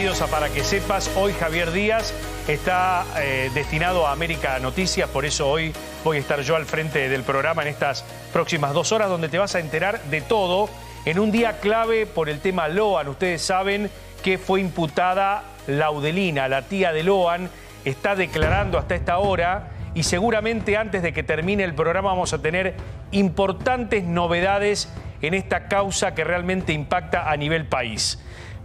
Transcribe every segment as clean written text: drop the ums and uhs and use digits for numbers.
bienvenidos a Para que Sepas. Hoy Javier Díaz está destinado a América Noticias, por eso hoy voy a estar yo al frente del programa en estas próximas 2 horas, donde te vas a enterar de todo en un día clave por el tema Loan. Ustedes saben que fue imputada Laudelina, la tía de Loan, está declarando hasta esta hora y seguramente antes de que termine el programa vamos a tener importantes novedades en esta causa que realmente impacta a nivel país.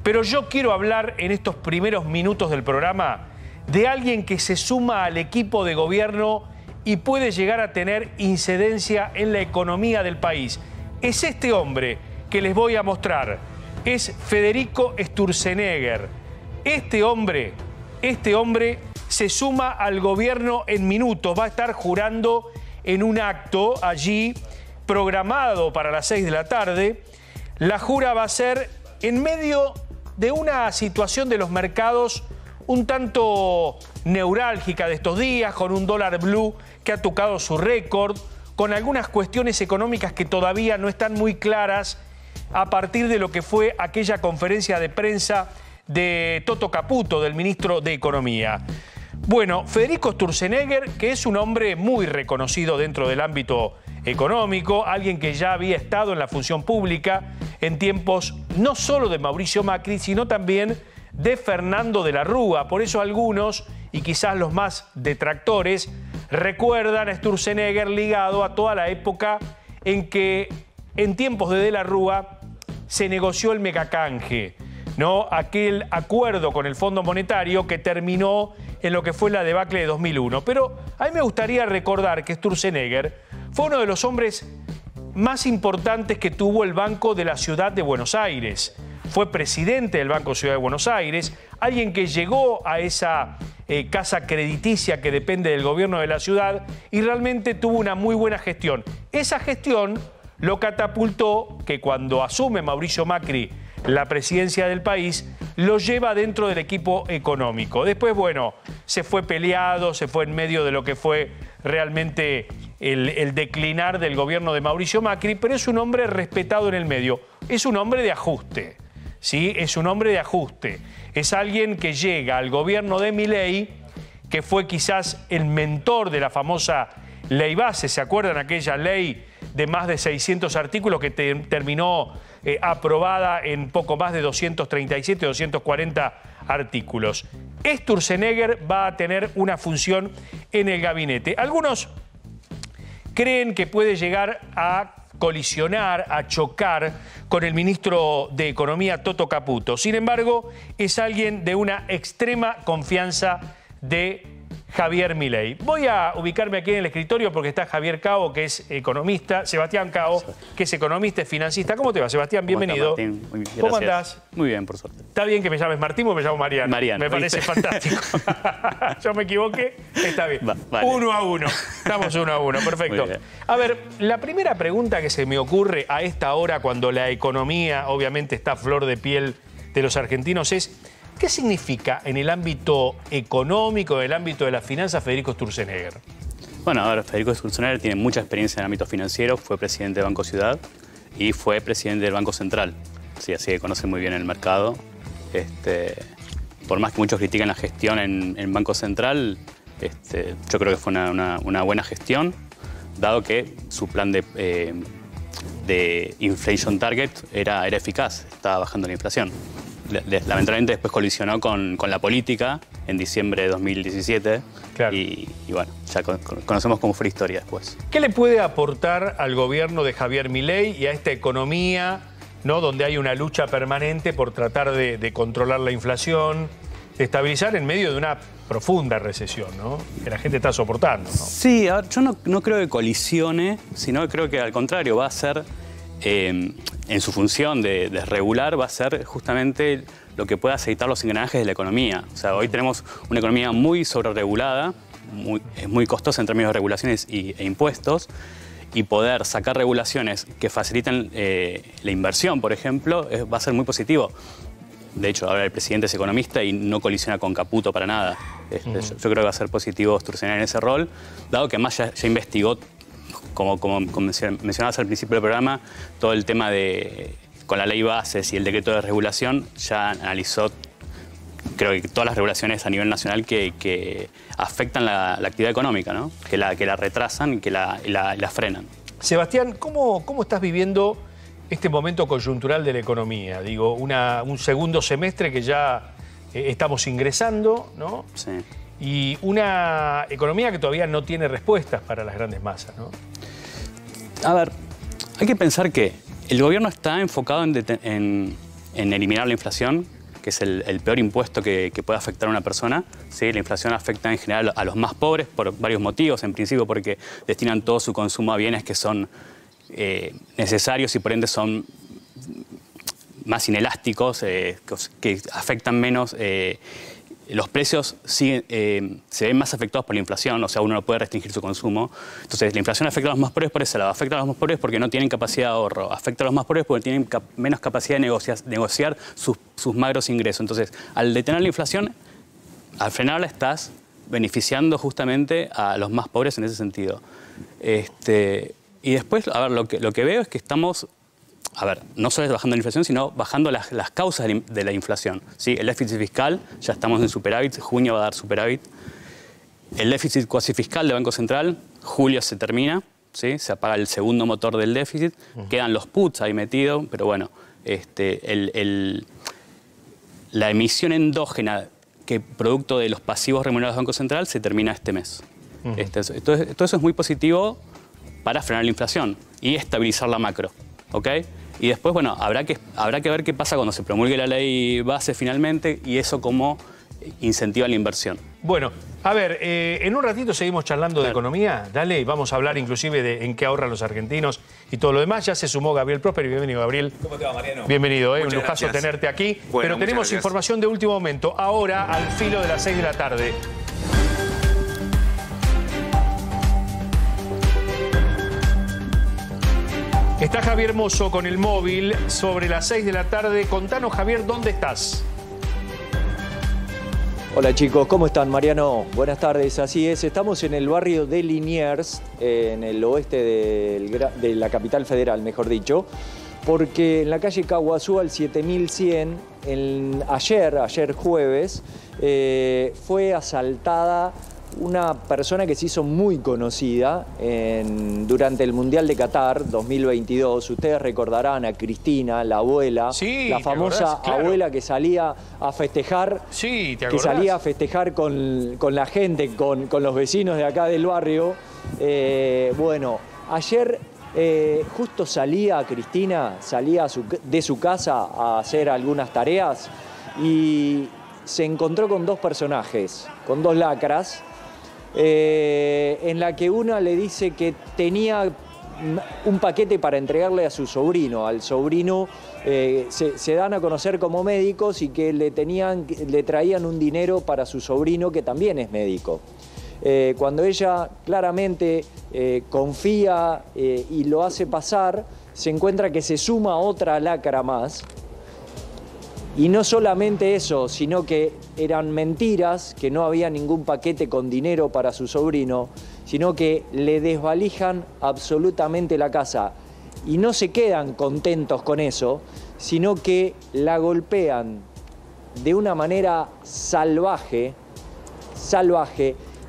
Pero yo quiero hablar en estos primeros minutos del programa de alguien que se suma al equipo de gobierno y puede llegar a tener incidencia en la economía del país. Es este hombre que les voy a mostrar. Es Federico Sturzenegger. Este hombre se suma al gobierno en minutos. Va a estar jurando en un acto allí programado para las 6 de la tarde. La jura va a ser en medio de una situación de los mercados un tanto neurálgica de estos días, con un dólar blue que ha tocado su récord, con algunas cuestiones económicas que todavía no están muy claras a partir de lo que fue aquella conferencia de prensa de Toto Caputo, del ministro de Economía. Bueno, Federico Sturzenegger, que es un hombre muy reconocido dentro del ámbito económico, alguien que ya había estado en la función pública en tiempos no solo de Mauricio Macri, sino también de Fernando de la Rúa. Por eso algunos, y quizás los más detractores, recuerdan a Sturzenegger ligado a toda la época en que en tiempos de la Rúa se negoció el megacanje, ¿no? Aquel acuerdo con el Fondo Monetario que terminó en lo que fue la debacle de 2001. Pero a mí me gustaría recordar que Sturzenegger fue uno de los hombres más importantes que tuvo el Banco de la Ciudad de Buenos Aires. Fue presidente del Banco Ciudad de Buenos Aires, alguien que llegó a esa casa crediticia que depende del gobierno de la ciudad y realmente tuvo una muy buena gestión. Esa gestión lo catapultó que cuando asume Mauricio Macri la presidencia del país, lo lleva dentro del equipo económico. Después, bueno, se fue peleado, se fue en medio de lo que fue realmente el declinar del gobierno de Mauricio Macri, pero es un hombre respetado en el medio. Es un hombre de ajuste, ¿sí? Es un hombre de ajuste. Es alguien que llega al gobierno de Milei, que fue quizás el mentor de la famosa ley base. ¿Se acuerdan aquella ley de más de 600 artículos que terminó aprobada en poco más de 237, 240 artículos? Sturzenegger va a tener una función en el gabinete. Algunos creen que puede llegar a colisionar, a chocar con el ministro de Economía, Toto Caputo. Sin embargo, es alguien de una extrema confianza de Javier Milei. Voy a ubicarme aquí en el escritorio porque está Javier Cao, que es economista, Sebastián Cao, que es economista y financista. ¿Cómo te va, Sebastián? Bienvenido. ¿Cómo estás, Martín? Muy bien, ¿Cómo andás? Muy bien, por suerte. ¿Está bien que me llames Martín o me llamo Mariano? Mariano. Me parece fantástico. Yo me equivoqué, está bien. Vale. 1-1. Estamos 1-1, perfecto. A ver, la primera pregunta que se me ocurre a esta hora, cuando la economía obviamente está a flor de piel de los argentinos, es ¿qué significa en el ámbito económico, en el ámbito de las finanzas, Federico Sturzenegger? Bueno, a ver, Federico Sturzenegger tiene mucha experiencia en el ámbito financiero, fue presidente del Banco Ciudad y fue presidente del Banco Central. Sí, así que conoce muy bien el mercado. Por más que muchos critiquen la gestión en Banco Central, yo creo que fue una buena gestión, dado que su plan de inflation target era eficaz, estaba bajando la inflación. Lamentablemente después colisionó con la política en diciembre de 2017. Claro. Y bueno, ya conocemos cómo fue la historia después. ¿Qué le puede aportar al gobierno de Javier Milei y a esta economía, ¿no?, donde hay una lucha permanente por tratar de controlar la inflación, de estabilizar en medio de una profunda recesión, ¿no?, que la gente está soportando, ¿no? Sí, a ver, yo no creo que colisione, sino que creo que al contrario va a ser en su función de regular, va a ser justamente lo que pueda aceitar los engranajes de la economía. O sea, hoy tenemos una economía muy sobreregulada, muy costosa en términos de regulaciones e impuestos, y poder sacar regulaciones que faciliten la inversión, por ejemplo, va a ser muy positivo. De hecho, ahora el presidente es economista y no colisiona con Caputo para nada. Yo creo que va a ser positivo Sturzenegger en ese rol, dado que además ya investigó, como mencionabas al principio del programa, todo el tema con la ley bases y el decreto de regulación, ya analizó creo que todas las regulaciones a nivel nacional que afectan la actividad económica, ¿no? Que la retrasan y que la frenan. Sebastián, ¿cómo estás viviendo este momento coyuntural de la economía? Digo, un segundo semestre que ya estamos ingresando, ¿no? Sí. Y una economía que todavía no tiene respuestas para las grandes masas, ¿no? A ver, hay que pensar que el gobierno está enfocado en eliminar la inflación, que es el peor impuesto que puede afectar a una persona. ¿Sí? La inflación afecta en general a los más pobres por varios motivos. En principio porque destinan todo su consumo a bienes que son necesarios y por ende son más inelásticos, que afectan menos. Los precios se ven más afectados por la inflación, o sea, uno no puede restringir su consumo. Entonces, la inflación afecta a los más pobres por ese lado, afecta a los más pobres porque no tienen capacidad de ahorro, afecta a los más pobres porque tienen menos capacidad de negociar sus magros ingresos. Entonces, al detener la inflación, al frenarla estás beneficiando justamente a los más pobres en ese sentido. Y después, a ver, lo que veo es que estamos... A ver, no solo es bajando la inflación, sino bajando las causas de la inflación. ¿Sí? El déficit fiscal, ya estamos en superávit, junio va a dar superávit. El déficit cuasi fiscal del Banco Central, julio se termina, ¿sí? Se apaga el segundo motor del déficit, quedan los puts ahí metidos, pero bueno, la emisión endógena, que producto de los pasivos remunerados del Banco Central, se termina este mes. Todo eso es muy positivo para frenar la inflación y estabilizar la macro. ¿Ok? Y después, bueno, habrá que ver qué pasa cuando se promulgue la ley base finalmente y eso cómo incentiva la inversión. Bueno, a ver, en un ratito seguimos charlando de economía. Dale, vamos a hablar inclusive de en qué ahorran los argentinos y todo lo demás. Ya se sumó Gabriel Próspero. Bienvenido, Gabriel. ¿Cómo te va, Mariano? Bienvenido, un lujazo tenerte aquí. Bueno, pero tenemos información de último momento. Ahora, al filo de las 6 de la tarde. Está Javier Mozo con el móvil sobre las 6 de la tarde. Contanos, Javier, ¿dónde estás? Hola chicos, ¿cómo están? Mariano, buenas tardes. Así es, estamos en el barrio de Liniers, en el oeste de la capital federal, mejor dicho, porque en la calle Caguazú al 7100, ayer jueves, fue asaltada una persona que se hizo muy conocida durante el Mundial de Qatar 2022. Ustedes recordarán a Cristina, la abuela, sí, la famosa abuela que salía a festejar, sí, ¿te acordás? Que salía a festejar con la gente, con los vecinos de acá del barrio. Bueno, ayer justo salía Cristina, salía de su casa a hacer algunas tareas y se encontró con dos personajes, con dos lacras, en la que una le dice que tenía un paquete para entregarle a su sobrino. Al sobrino se dan a conocer como médicos y que le traían un dinero para su sobrino que también es médico. Cuando ella claramente confía y lo hace pasar, se encuentra que se suma otra lacra más. Y no solamente eso, sino que eran mentiras, que no había ningún paquete con dinero para su sobrino, sino que le desvalijan absolutamente la casa. Y no se quedan contentos con eso, sino que la golpean de una manera salvaje,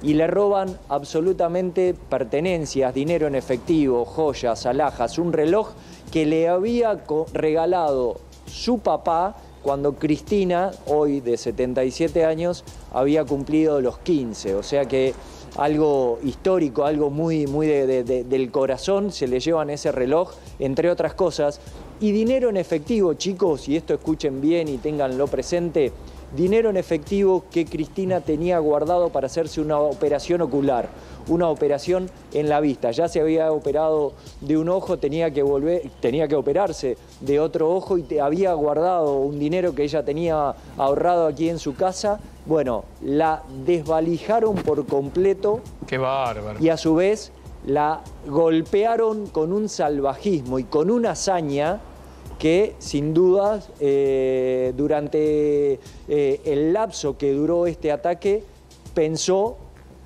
y le roban absolutamente pertenencias, dinero en efectivo, joyas, alhajas, un reloj que le había regalado su papá cuando Cristina, hoy de 77 años, había cumplido los 15. O sea que algo histórico, algo muy del corazón, se le llevan ese reloj, entre otras cosas. Y dinero en efectivo, chicos, y esto escuchen bien y ténganlo presente, dinero en efectivo que Cristina tenía guardado para hacerse una operación ocular, una operación en la vista. Ya se había operado de un ojo, tenía que operarse de otro ojo y había guardado un dinero que ella tenía ahorrado aquí en su casa. Bueno, la desvalijaron por completo. ¡Qué bárbaro! Y a su vez la golpearon con un salvajismo y con una hazaña que sin dudas durante el lapso que duró este ataque pensó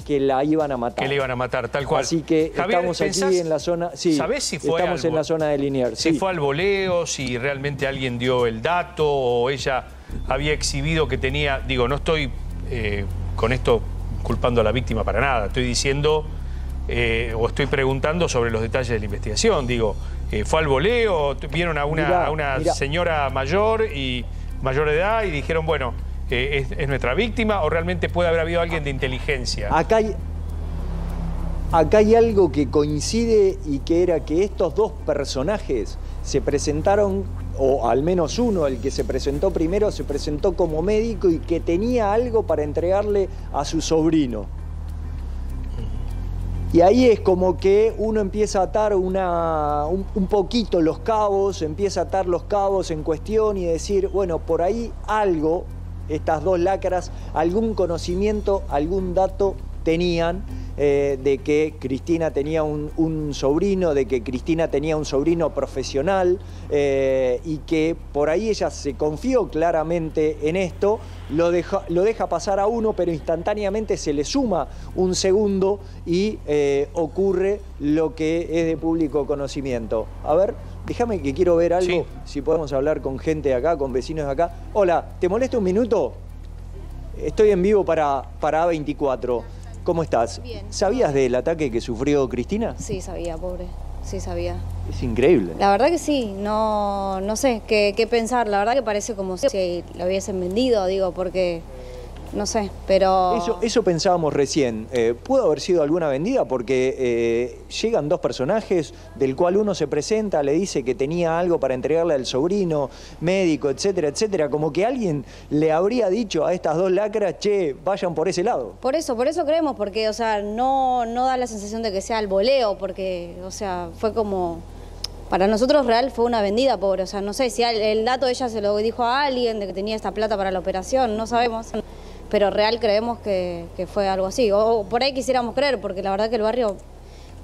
que la iban a matar. Que le iban a matar, tal cual. Así que Javier, estamos aquí en la zona... Sí, ¿sabés si fue estamos en la zona de Liniers. Si fue al voleo, si realmente alguien dio el dato o ella había exhibido que tenía, digo, no estoy con esto culpando a la víctima para nada, estoy diciendo o estoy preguntando sobre los detalles de la investigación, digo, fue al voleo, vieron a una señora mayor de edad y dijeron, bueno, es nuestra víctima, o realmente puede haber habido alguien de inteligencia. Acá hay algo que coincide, y que era que estos dos personajes se presentaron, o al menos uno, el que se presentó primero, se presentó como médico y que tenía algo para entregarle a su sobrino. Y ahí es como que uno empieza a atar un poquito los cabos, empieza a atar los cabos en cuestión y decir, bueno, por ahí algo, estas dos lacras, algún conocimiento, algún dato tenían de que Cristina tenía un sobrino, de que Cristina tenía un sobrino profesional y que por ahí ella se confió claramente en esto, lo deja pasar a uno, pero instantáneamente se le suma un segundo y ocurre lo que es de público conocimiento. A ver, déjame que quiero ver algo, sí. Si podemos hablar con gente de acá, con vecinos de acá. Hola, ¿te molesta un minuto? Estoy en vivo para A24. ¿Cómo estás? Bien. ¿Sabías del ataque que sufrió Cristina? Sí, sabía, pobre. Sí, sabía. Es increíble. La verdad que sí, no sé qué pensar. La verdad que parece como si lo hubiesen vendido, digo, porque no sé, pero... Eso pensábamos recién. ¿Pudo haber sido alguna vendida? Porque llegan dos personajes, del cual uno se presenta, le dice que tenía algo para entregarle al sobrino, médico, etcétera, etcétera. Como que alguien le habría dicho a estas dos lacras, che, vayan por ese lado. Por eso creemos, porque, o sea, no da la sensación de que sea el voleo, porque, o sea, fue como... Para nosotros real fue una vendida, pobre. O sea, no sé si el dato ella se lo dijo a alguien, de que tenía esta plata para la operación, no sabemos. Pero real creemos que fue algo así. O por ahí quisiéramos creer, porque la verdad que el barrio,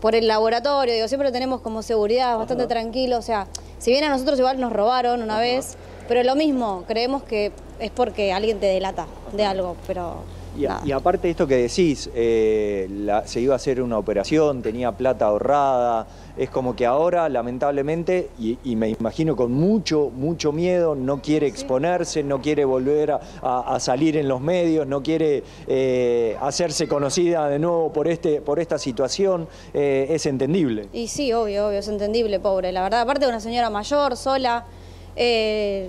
por el laboratorio, digo, siempre tenemos como seguridad bastante tranquilo. O sea, si bien a nosotros igual nos robaron una vez, pero lo mismo, creemos que es porque alguien te delata de algo, pero... Y aparte de esto que decís, se iba a hacer una operación, tenía plata ahorrada, es como que ahora, lamentablemente, y me imagino con mucho miedo, no quiere exponerse, no quiere volver a salir en los medios, no quiere hacerse conocida de nuevo por esta situación, es entendible. Y sí, obvio, es entendible, pobre. La verdad, aparte de una señora mayor, sola...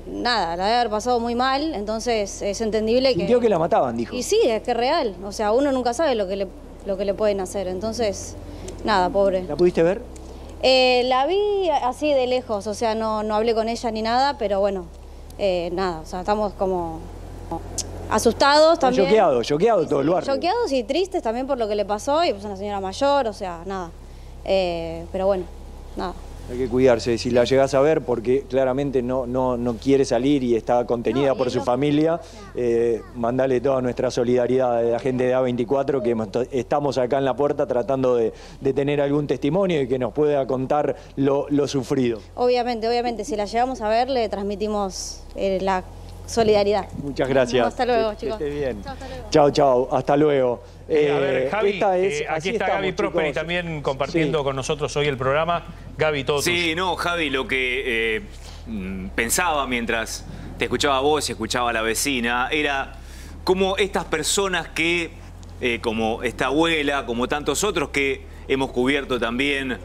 nada, la debe haber pasado muy mal, entonces es entendible que... Sintió que la mataban, dijo. Y sí, es que es real, o sea, uno nunca sabe lo que le pueden hacer, entonces, nada, pobre. ¿La pudiste ver? La vi así de lejos, o sea, no hablé con ella ni nada, pero bueno, nada, o sea, estamos como asustados también. Choqueado todo el barrio. Choqueados y tristes también por lo que le pasó, y pues una señora mayor, o sea, nada, pero bueno, nada. Hay que cuidarse, si la llegás a ver, porque claramente no quiere salir y está contenida por su familia, mandale toda nuestra solidaridad a la gente de A24, que estamos acá en la puerta tratando de tener algún testimonio y que nos pueda contar lo sufrido. Obviamente, si la llegamos a ver, le transmitimos la solidaridad. Muchas gracias. Hasta luego, chicos. Que esté bien. Chao, hasta luego. Chao, hasta luego. A ver, Javi, aquí está Gaby Prosperi chicos. también compartiendo con nosotros hoy el programa. Gaby, todo tuyo. Sí, no, Javi, lo que pensaba mientras te escuchaba a vos y escuchaba a la vecina, era cómo estas personas que, como esta abuela, como tantos otros que hemos cubierto también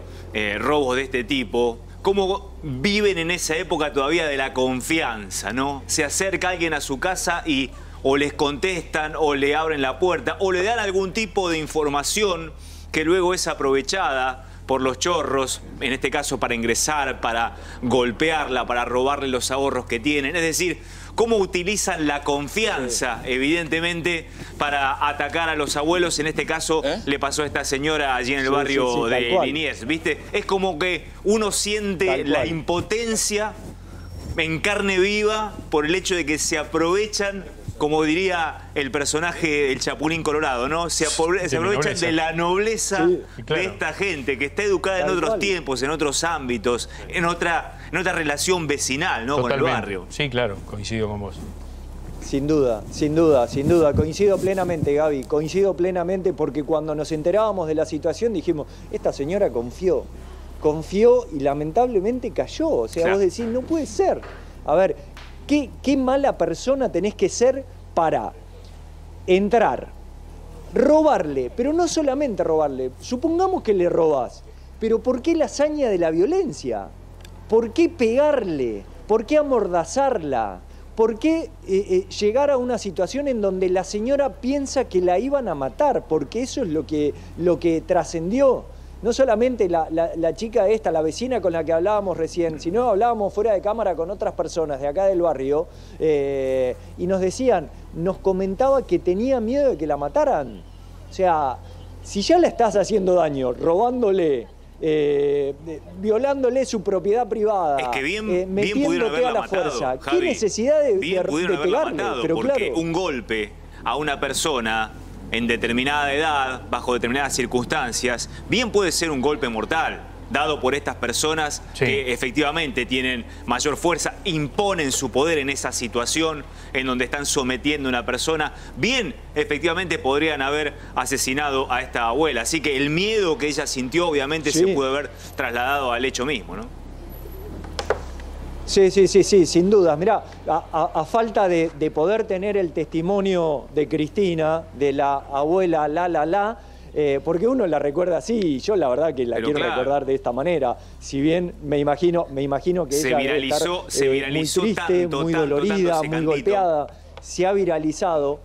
robos de este tipo, cómo viven en esa época todavía de la confianza, ¿no? Se acerca alguien a su casa y o les contestan, o le abren la puerta, o le dan algún tipo de información que luego es aprovechada por los chorros, en este caso para ingresar, para golpearla, para robarle los ahorros que tienen. Es decir, cómo utilizan la confianza, evidentemente, para atacar a los abuelos. En este caso, le pasó a esta señora allí en el barrio de Liniers, ¿viste? Es como que uno siente la impotencia en carne viva por el hecho de que se aprovechan, como diría el personaje del Chapulín Colorado, ¿no? Se aprovechan de la nobleza de esta gente que está educada en otros tiempos, en otros ámbitos, en otra relación vecinal, ¿no? Totalmente. Con el barrio. Sí, claro, coincido con vos. Sin duda. Coincido plenamente, Gaby. Coincido plenamente porque cuando nos enterábamos de la situación dijimos, esta señora confió y lamentablemente cayó. O sea, vos decís, no puede ser. A ver, ¿Qué mala persona tenés que ser para entrar, robarle? Pero no solamente robarle, supongamos que le robás, pero ¿por qué la hazaña de la violencia? ¿Por qué pegarle? ¿Por qué amordazarla? ¿Por qué llegar a una situación en donde la señora piensa que la iban a matar? Porque eso es lo que trascendió. No solamente la chica esta, la vecina con la que hablábamos recién, sino hablábamos fuera de cámara con otras personas de acá del barrio y nos decían, nos comentaba que tenía miedo de que la mataran. O sea, si ya le estás haciendo daño, robándole, violándole su propiedad privada, es que bien pudieron metiéndote a la matado, fuerza, Javi. ¿qué necesidad de Pudieron pegarle? matado, Pero porque claro, un golpe a una persona en determinada edad, bajo determinadas circunstancias, bien puede ser un golpe mortal, dado por estas personas que efectivamente tienen mayor fuerza, imponen su poder en esa situación en donde están sometiendo a una persona. Bien, efectivamente podrían haber asesinado a esta abuela. Así que el miedo que ella sintió obviamente se pudo haber trasladado al hecho mismo, ¿no? Sí, sin duda. Mirá, a falta de poder tener el testimonio de Cristina, de la abuela porque uno la recuerda así, y yo la verdad que la quiero recordar de esta manera. Si bien me imagino que ella debe estar muy triste, muy dolorida, muy golpeada, se ha viralizado.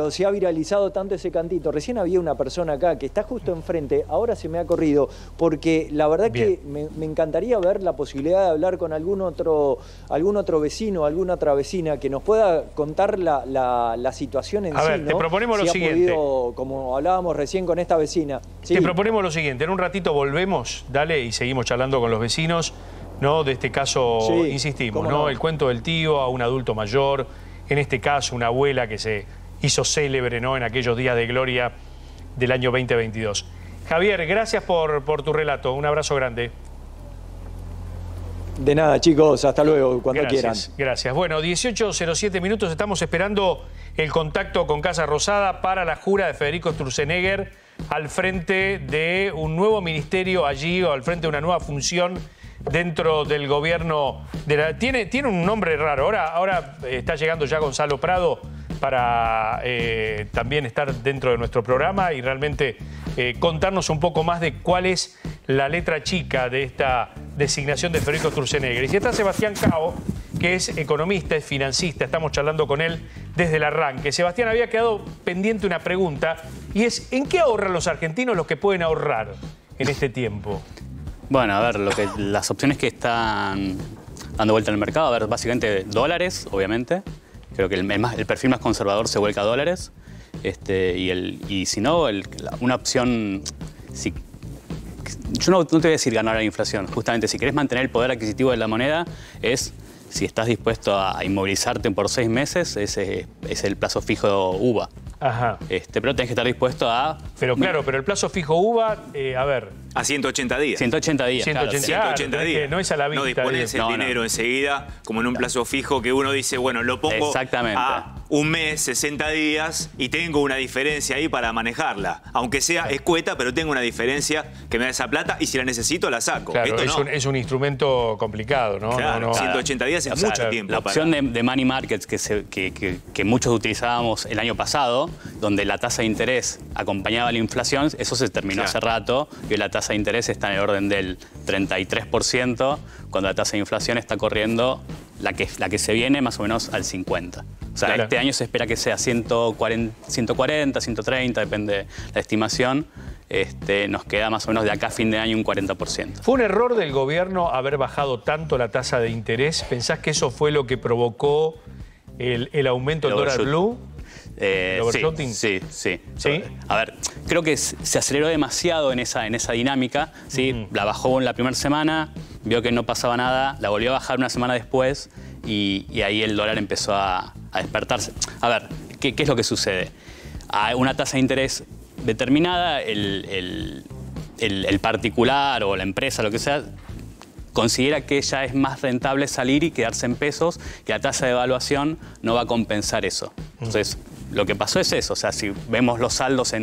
Se ha viralizado tanto ese cantito. Recién había una persona acá que está justo enfrente, ahora se me ha corrido, porque la verdad que me encantaría ver la posibilidad de hablar con algún otro vecino, alguna otra vecina que nos pueda contar la situación en sí. A ver, te proponemos lo siguiente. Como hablábamos recién con esta vecina. Sí. Te proponemos lo siguiente, en un ratito volvemos, dale, y seguimos charlando con los vecinos, ¿no? De este caso, insistimos, ¿no? El cuento del tío a un adulto mayor. En este caso, una abuela que se hizo célebre, ¿no?, en aquellos días de gloria del año 2022. Javier, gracias por tu relato. Un abrazo grande. De nada, chicos. Hasta luego, cuando quieran. Gracias. Bueno, 18:07 minutos. Estamos esperando el contacto con Casa Rosada para la jura de Federico Sturzenegger al frente de un nuevo ministerio allí, o al frente de una nueva función dentro del gobierno tiene un nombre raro. Ahora está llegando ya Gonzalo Prado para también estar dentro de nuestro programa y realmente contarnos un poco más de cuál es la letra chica de esta designación de Federico Sturzenegger. Y si está Sebastián Cao, que es economista, es financista, estamos charlando con él desde el arranque. Sebastián, había quedado pendiente una pregunta, y es, ¿en qué ahorran los argentinos los que pueden ahorrar en este tiempo? Bueno, a ver, las opciones que están dando vuelta en el mercado, a ver, básicamente dólares, obviamente. Creo que el perfil más conservador se vuelca a dólares. Y si no, una opción... Yo no te voy a decir ganar la inflación. Justamente, si querés mantener el poder adquisitivo de la moneda, si estás dispuesto a inmovilizarte por 6 meses, ese es el plazo fijo UVA. Ajá. Pero tenés que estar dispuesto a... Pero claro, pero el plazo fijo UVA, a ver... A 180 días. 180 días. 180 días. No es a la vista. No dispones el dinero enseguida, como en un plazo fijo que uno dice, bueno, lo pongo a un mes, 60 días, y tengo una diferencia ahí para manejarla. Aunque sea escueta, pero tengo una diferencia que me da esa plata, y si la necesito, la saco. Claro, es un instrumento complicado, ¿no? Claro, 180 días es mucho tiempo. La opción de money markets que muchos utilizábamos el año pasado, donde la tasa de interés acompañaba la inflación, eso se terminó hace rato, y la tasa de interés está en el orden del 33%, cuando la tasa de inflación está corriendo, la que se viene más o menos al 50%. O sea, este año se espera que sea 140, 130, depende de la estimación. Nos queda más o menos de acá a fin de año un 40%. ¿Fue un error del gobierno haber bajado tanto la tasa de interés? ¿Pensás que eso fue lo que provocó el aumento del dólar blue? Sí. A ver, creo que se aceleró demasiado en esa dinámica. ¿Sí? La bajó en la primera semana, vio que no pasaba nada, la volvió a bajar una semana después y ahí el dólar empezó a despertarse. A ver, ¿qué es lo que sucede? A una tasa de interés determinada, el particular o la empresa, lo que sea, considera que ya es más rentable salir y quedarse en pesos, que la tasa de devaluación no va a compensar eso. Entonces, lo que pasó es eso. O sea, si vemos los saldos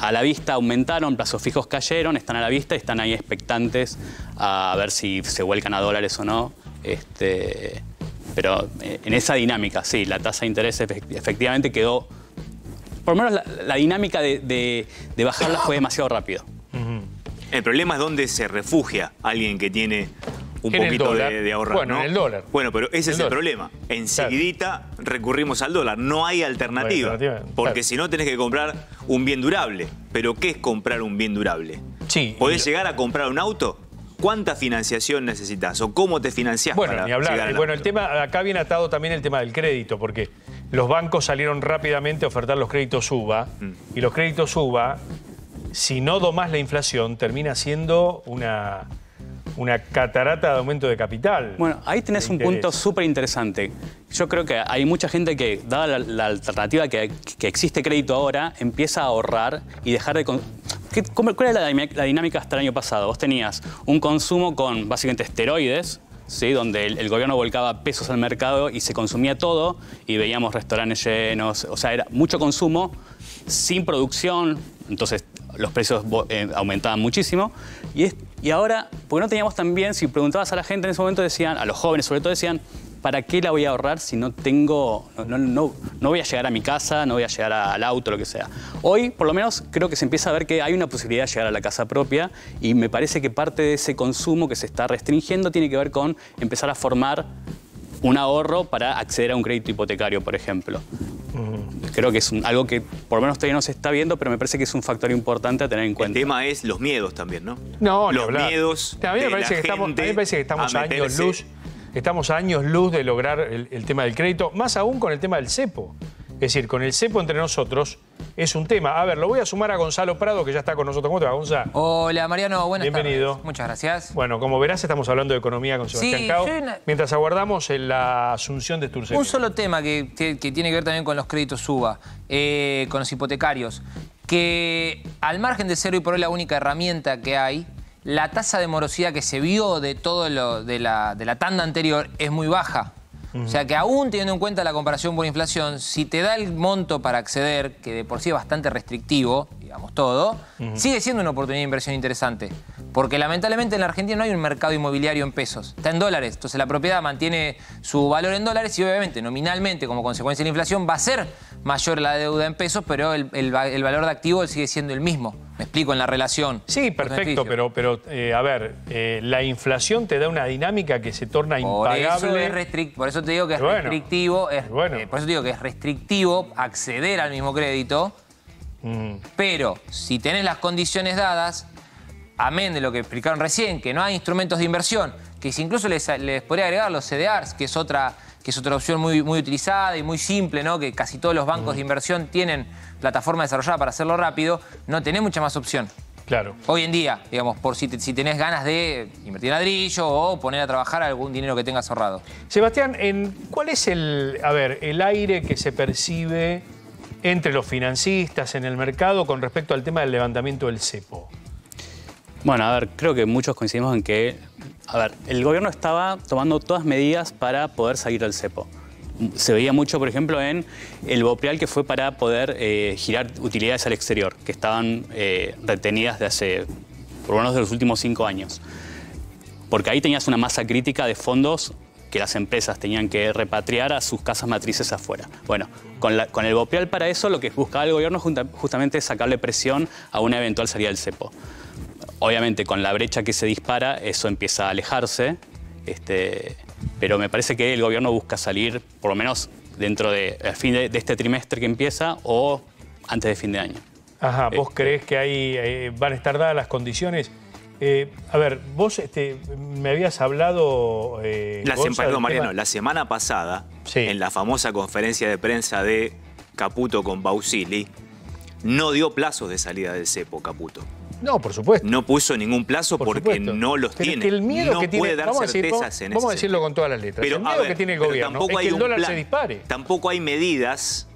a la vista, aumentaron, plazos fijos cayeron, están a la vista y están ahí expectantes a ver si se vuelcan a dólares o no. Pero en esa dinámica, sí, la tasa de interés efectivamente quedó... Por lo menos la dinámica de bajarla fue demasiado rápido. El problema es dónde se refugia alguien que tiene un poquito de ahorrar. Bueno, ¿no? en el dólar. Bueno, pero ese es el problema. Enseguidita recurrimos al dólar. No hay alternativa. Porque si no tenés que comprar un bien durable. ¿Pero qué es comprar un bien durable? Sí. ¿Podés llegar a comprar un auto? ¿Cuánta financiación necesitas? ¿O cómo te financiás para ni hablar. llegar al Bueno, auto? el tema, acá viene atado también el tema del crédito, porque los bancos salieron rápidamente a ofertar los créditos UVA, y los créditos UVA, si no domás la inflación, termina siendo una catarata de aumento de capital. Bueno, ahí tenés un punto súper interesante. Yo creo que hay mucha gente que, dada la alternativa que existe crédito ahora, empieza a ahorrar y dejar de... ¿Cuál era la dinámica hasta el año pasado? Vos tenías un consumo con básicamente esteroides, ¿sí? Donde el gobierno volcaba pesos al mercado y se consumía todo y veíamos restaurantes llenos. O sea, era mucho consumo sin producción, entonces los precios aumentaban muchísimo. Y ahora, porque no teníamos también, si preguntabas a la gente en ese momento, decían, a los jóvenes sobre todo, decían, ¿para qué la voy a ahorrar si no tengo, no voy a llegar a mi casa, no voy a llegar al auto, lo que sea? Hoy, por lo menos, creo que se empieza a ver que hay una posibilidad de llegar a la casa propia y me parece que parte de ese consumo que se está restringiendo tiene que ver con empezar a formar un ahorro para acceder a un crédito hipotecario, por ejemplo. Creo que es algo que por lo menos todavía no se está viendo, pero me parece que es un factor importante a tener en cuenta. El tema es los miedos también, ¿no? No, los miedos a mí me parece que estamos a años luz. Estamos a años luz de lograr el tema del crédito, más aún con el tema del cepo. Es decir, con el cepo entre nosotros es un tema. A ver, lo voy a sumar a Gonzalo Prado, que ya está con nosotros. ¿Cómo te va, Gonzalo? Hola, Mariano. Buenas tardes. Bienvenido. Muchas gracias. Bueno, como verás, estamos hablando de economía con Sebastián Cao, mientras aguardamos la asunción de Sturzenegger. Un solo tema que tiene que ver también con los créditos UVA, con los hipotecarios, que al margen de ser hoy por hoy la única herramienta que hay, la tasa de morosidad que se vio de todo de la tanda anterior es muy baja. O sea que aún teniendo en cuenta la comparación por inflación, si te da el monto para acceder, que de por sí es bastante restrictivo, digamos todo, sigue siendo una oportunidad de inversión interesante. Porque lamentablemente en la Argentina no hay un mercado inmobiliario en pesos, está en dólares. Entonces la propiedad mantiene su valor en dólares y obviamente nominalmente como consecuencia de la inflación va a ser mayor la deuda en pesos, pero el valor de activo sigue siendo el mismo. Me explico en la relación. Sí, perfecto, pero a ver, la inflación te da una dinámica que se torna impagable. Por eso te digo que es restrictivo. Por eso te digo que es restrictivo acceder al mismo crédito. Pero si tenés las condiciones dadas, amén de lo que explicaron recién, que no hay instrumentos de inversión, que si incluso les podría agregar los CDRs, que es otra opción muy utilizada y muy simple, ¿no? Que casi todos los bancos de inversión tienen plataforma desarrollada para hacerlo rápido, no tenés mucha más opción. Claro. Hoy en día, digamos, por si tenés ganas de invertir en ladrillo o poner a trabajar algún dinero que tengas ahorrado. Sebastián, ¿cuál es el aire que se percibe entre los financistas en el mercado con respecto al tema del levantamiento del cepo? Bueno, a ver, creo que muchos coincidimos en que, el gobierno estaba tomando todas medidas para poder salir del cepo. Se veía mucho, por ejemplo, en el Bopreal, que fue para poder girar utilidades al exterior, que estaban retenidas de hace, por lo menos de los últimos 5 años. Porque ahí tenías una masa crítica de fondos que las empresas tenían que repatriar a sus casas matrices afuera. Bueno, con el Bopreal para eso lo que buscaba el gobierno justamente es sacarle presión a una eventual salida del cepo. Obviamente, con la brecha que se dispara, eso empieza a alejarse, pero me parece que el gobierno busca salir, por lo menos dentro del fin de este trimestre que empieza o antes de fin de año. Ajá, ¿vos creés que ahí van a estar dadas las condiciones? A ver, vos me habías hablado... Mariano, la semana pasada, en la famosa conferencia de prensa de Caputo con Bausili, no dio plazos de salida del cepo, Caputo. No, por supuesto. No puso ningún plazo porque no los tiene. Es que el miedo que tiene, puede dar certezas en vamos a decirlo con todas las letras. Pero, el miedo que tiene el gobierno es que el dólar se dispare. Tampoco hay medidas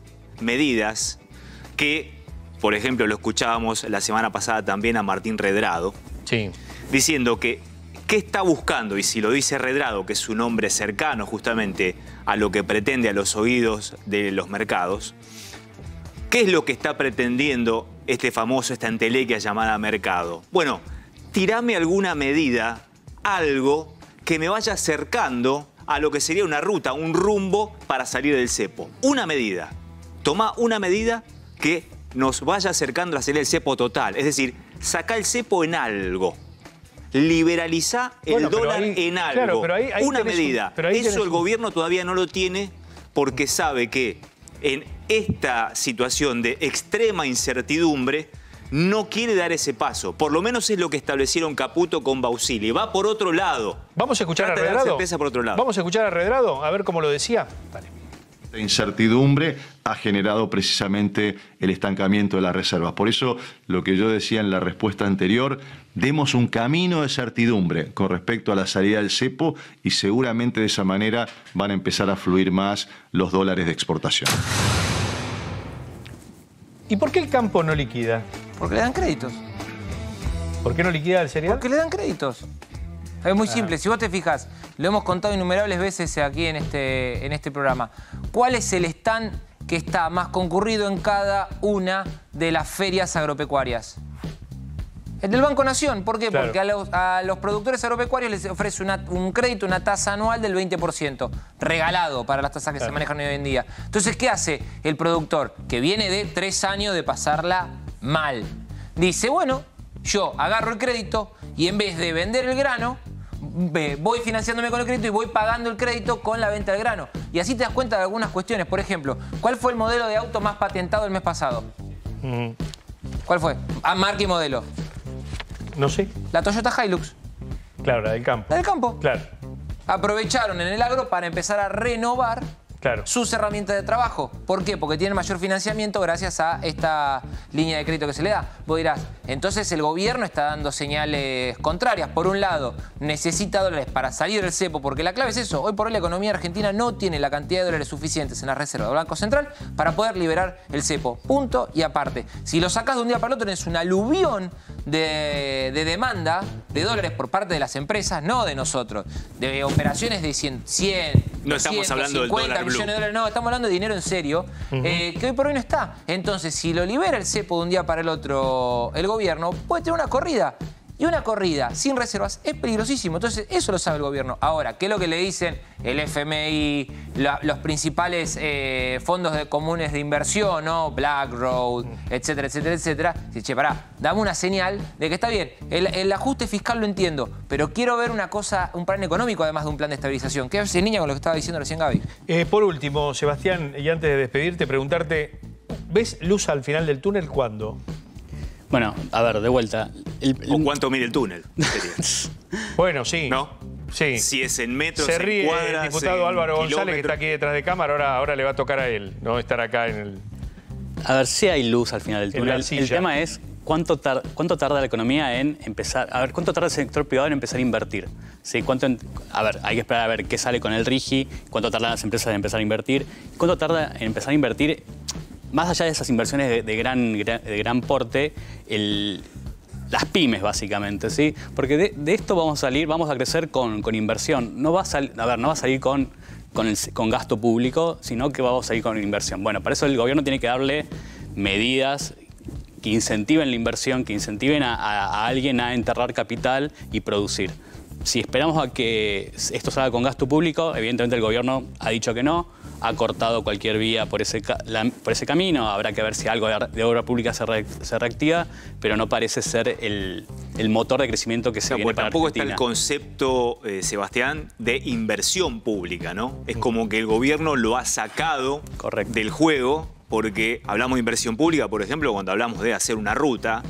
que, por ejemplo, lo escuchábamos la semana pasada también a Martín Redrado, diciendo que qué está buscando, y si lo dice Redrado, que es un hombre cercano justamente a lo que pretende a los oídos de los mercados, ¿qué es lo que está pretendiendo esta entelequia llamada mercado? Bueno, tirame alguna medida, algo que me vaya acercando a lo que sería una ruta, un rumbo para salir del cepo. Una medida. Toma una medida que nos vaya acercando a la salida del cepo total. Es decir, saca el cepo en algo. Liberalizá el dólar en algo. Claro, pero ahí una medida. Eso el gobierno todavía no lo tiene porque sabe que en esta situación de extrema incertidumbre no quiere dar ese paso. Por lo menos es lo que establecieron Caputo con Bausili. Va por otro lado. Vamos a escuchar a Redrado. Vamos a escuchar a Redrado, a ver cómo lo decía. Dale. La incertidumbre ha generado precisamente el estancamiento de las reservas. Por eso, lo que yo decía en la respuesta anterior, demos un camino de certidumbre con respecto a la salida del cepo y seguramente de esa manera van a empezar a fluir más los dólares de exportación. ¿Y por qué el campo no liquida? Porque le dan créditos. ¿Por qué no liquida el cereal? Porque le dan créditos. Es muy simple. Si vos te fijas, lo hemos contado innumerables veces aquí en este programa. ¿Cuál es el stand que está más concurrido en cada una de las ferias agropecuarias? El del Banco Nación. ¿Por qué? Claro. Porque a los productores agropecuarios les ofrece un crédito, una tasa anual del 20%, regalado para las tasas que se manejan hoy en día. Entonces, ¿qué hace el productor? Que viene de 3 años de pasarla mal. Dice, bueno, yo agarro el crédito y en vez de vender el grano, voy financiándome con el crédito y voy pagando el crédito con la venta del grano. Y así te das cuenta de algunas cuestiones. Por ejemplo, ¿cuál fue el modelo de auto más patentado el mes pasado? ¿Cuál fue? Marca y modelo. No sé. La Toyota Hilux. Claro, la del campo. La del campo. Claro. Aprovecharon en el agro para empezar a renovar sus herramientas de trabajo. ¿Por qué? Porque tienen mayor financiamiento gracias a esta línea de crédito que se le da. Vos dirás, entonces el gobierno está dando señales contrarias. Por un lado, necesita dólares para salir del cepo, porque la clave es eso. Hoy por hoy la economía argentina no tiene la cantidad de dólares suficientes en la reserva del Banco Central para poder liberar el cepo. Punto y aparte. Si lo sacás de un día para el otro, tenés un aluvión de demanda de dólares por parte de las empresas, no de nosotros. De operaciones de 100 no estamos hablando del dólar blue. Millones de dólares, no, estamos hablando de dinero en serio, que hoy por hoy no está. Entonces, si lo libera el cepo de un día para el otro el gobierno, puede tener una corrida. Y una corrida sin reservas es peligrosísimo. Entonces, eso lo sabe el gobierno. Ahora, ¿qué es lo que le dicen el FMI, los principales fondos comunes de inversión, ¿no? BlackRock, etcétera, etcétera, etcétera? Dice, che, pará, dame una señal de que está bien. El ajuste fiscal lo entiendo, pero quiero ver una cosa, un plan económico además de un plan de estabilización. ¿Qué hace niña con lo que estaba diciendo recién Gaby? Por último, Sebastián, y antes de despedirte, preguntarte, ¿ves luz al final del túnel cuándo? Bueno, a ver, de vuelta. ¿O cuánto mide el túnel? Bueno, sí. ¿No? Sí. Si es en metros, se ríe en cuadras, el diputado en Álvaro González, que está kilómetros. aquí detrás de cámara. Ahora le va a tocar a él, ¿no? Estar acá en el... A ver, sí hay luz al final del En la túnel. silla. El tema es cuánto tarda la economía en empezar... A ver, cuánto tarda el sector privado en empezar a invertir. ¿Sí? A ver, hay que esperar a ver qué sale con el RIGI, cuánto tardan las empresas en empezar a invertir, cuánto tarda en empezar a invertir, más allá de esas inversiones de gran porte, las pymes, básicamente, ¿sí? Porque de esto vamos a crecer con inversión. No va a salir con gasto público, sino que vamos a ir con inversión. Bueno, para eso el gobierno tiene que darle medidas que incentiven la inversión, que incentiven a alguien a enterrar capital y producir. Si esperamos a que esto salga con gasto público, evidentemente el gobierno ha dicho que no, ha cortado cualquier vía por ese camino. Habrá que ver si algo de obra pública se reactiva, pero no parece ser el motor de crecimiento que se viene para tampoco Argentina. está el concepto, Sebastián, de inversión pública, ¿no? Es como que el gobierno lo ha sacado del juego, porque hablamos de inversión pública, por ejemplo, cuando hablamos de hacer una ruta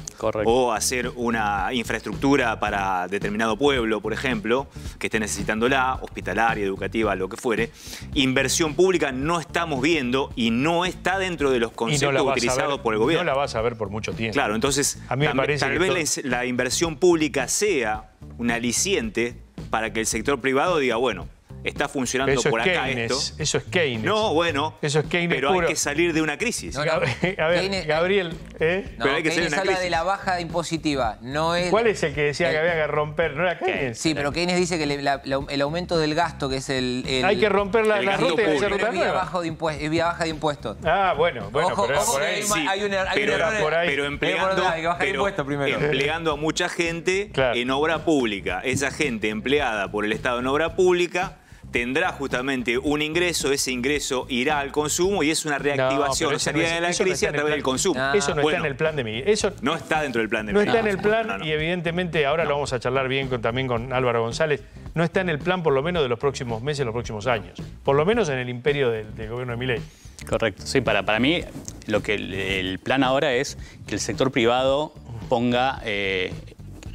o hacer una infraestructura para determinado pueblo, por ejemplo, que esté necesitándola, hospitalaria, educativa, lo que fuere. Inversión pública no estamos viendo y no está dentro de los conceptos utilizados por el gobierno. No la vas a ver por mucho tiempo. Claro, entonces a mí me parece tal vez la inversión pública sea un aliciente para que el sector privado diga, bueno, está funcionando eso por es acá Keynes, esto. Eso es Keynes. No, bueno, eso es Keynes pero puro. hay que salir de una crisis. No, A ver, Gabriel, No, pero hay que salir Keynes de una habla crisis. de la baja impositiva. No es ¿Cuál es el que decía que había que romper? ¿No era Keynes? Sí, pero Keynes dice que el aumento del gasto, que es el hay que romper la gasto ruta y hacer público. ruta es vía nueva. baja de impuestos. Ah, bueno, Ojo, pero ojo por que ahí. hay un error. por ahí. Pero hay que bajar impuestos primero. empleando a mucha gente Claro. en obra pública. Esa gente empleada por el Estado en obra pública tendrá justamente un ingreso, ese ingreso irá al consumo y es una reactivación, pero salida de la crisis a través del consumo. Eso no está en el plan de Miguel. Eso no está dentro del plan de No Miguel. está en el plan y evidentemente ahora lo vamos a charlar bien también con Álvaro González. No está en el plan por lo menos de los próximos meses, los próximos años. Por lo menos en el imperio del gobierno de Milei. Correcto. Sí, para mí lo que el plan ahora es que el sector privado ponga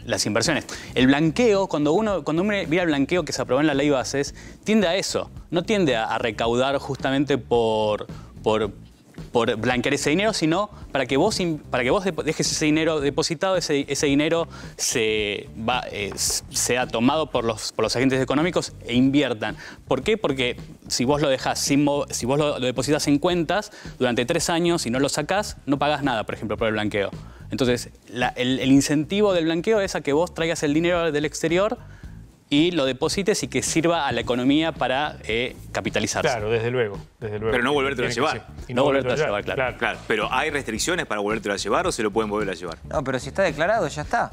las inversiones. El blanqueo, cuando uno mira el blanqueo que se aprobó en la ley Bases, tiende a eso. No tiende a recaudar justamente por blanquear ese dinero, sino para que vos dejes ese dinero depositado, ese dinero sea tomado por los agentes económicos e inviertan. ¿Por qué? Porque si vos lo dejás si vos lo depositas en cuentas durante 3 años y no lo sacás, no pagás nada, por ejemplo, por el blanqueo. Entonces, el incentivo del blanqueo es a que vos traigas el dinero del exterior y lo deposites y que sirva a la economía para capitalizarse. Claro, desde luego. Pero no volvértelo a llevar. Y no volvértelo a llevar, claro. Pero ¿hay restricciones para volvértelo a llevar o se lo pueden volver a llevar? No, pero si está declarado, ya está.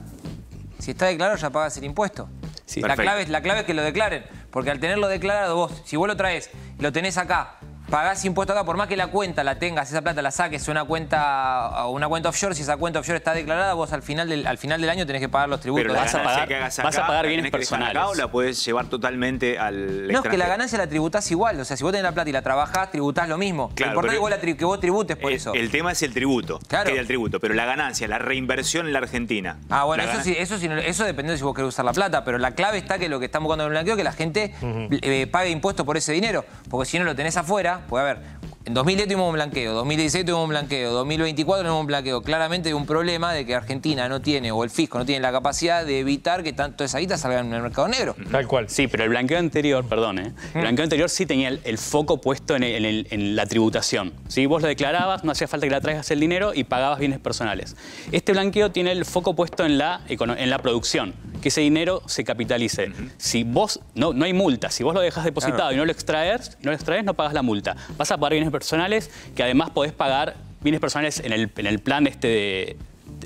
Si está declarado, ya pagas el impuesto. Sí. La clave es que lo declaren. Porque al tenerlo declarado vos, si vos lo traes, lo tenés acá, pagás impuesto acá, por más que la cuenta la tengas, esa plata la saques a una cuenta offshore, si esa cuenta offshore está declarada, vos al final del año tenés que pagar los tributos. Pero vas a pagar bienes personales. Acá, ¿o la podés llevar totalmente al extranjero? No, es que la ganancia la tributás igual. O sea, si vos tenés la plata y la trabajás, tributás lo mismo. Claro, lo importante es que vos tributes por eso. El tema es el tributo. Claro. El tributo, pero la ganancia, la reinversión en la Argentina. Ah, bueno, eso depende de si vos querés usar la plata, pero la clave está que lo que estamos buscando en el blanqueo es que la gente pague impuestos por ese dinero. Porque si no lo tenés afuera, puede haber. En 2010 tuvimos un blanqueo, 2016 tuvimos un blanqueo, 2024 tuvimos un blanqueo. Claramente hay un problema de que Argentina no tiene, o el fisco no tiene la capacidad de evitar que tanto esa guita salga en el mercado negro. Tal cual. Sí, pero el blanqueo anterior, el blanqueo anterior sí tenía el foco puesto en la tributación. ¿Sí? Vos lo declarabas, no hacía falta que la traigas el dinero y pagabas bienes personales. Este blanqueo tiene el foco puesto en la producción, que ese dinero se capitalice. Si vos, no hay multa, si vos lo dejas depositado y no lo extraes, no pagas la multa. Vas a pagar bienes personales, que además podés pagar bienes personales en el plan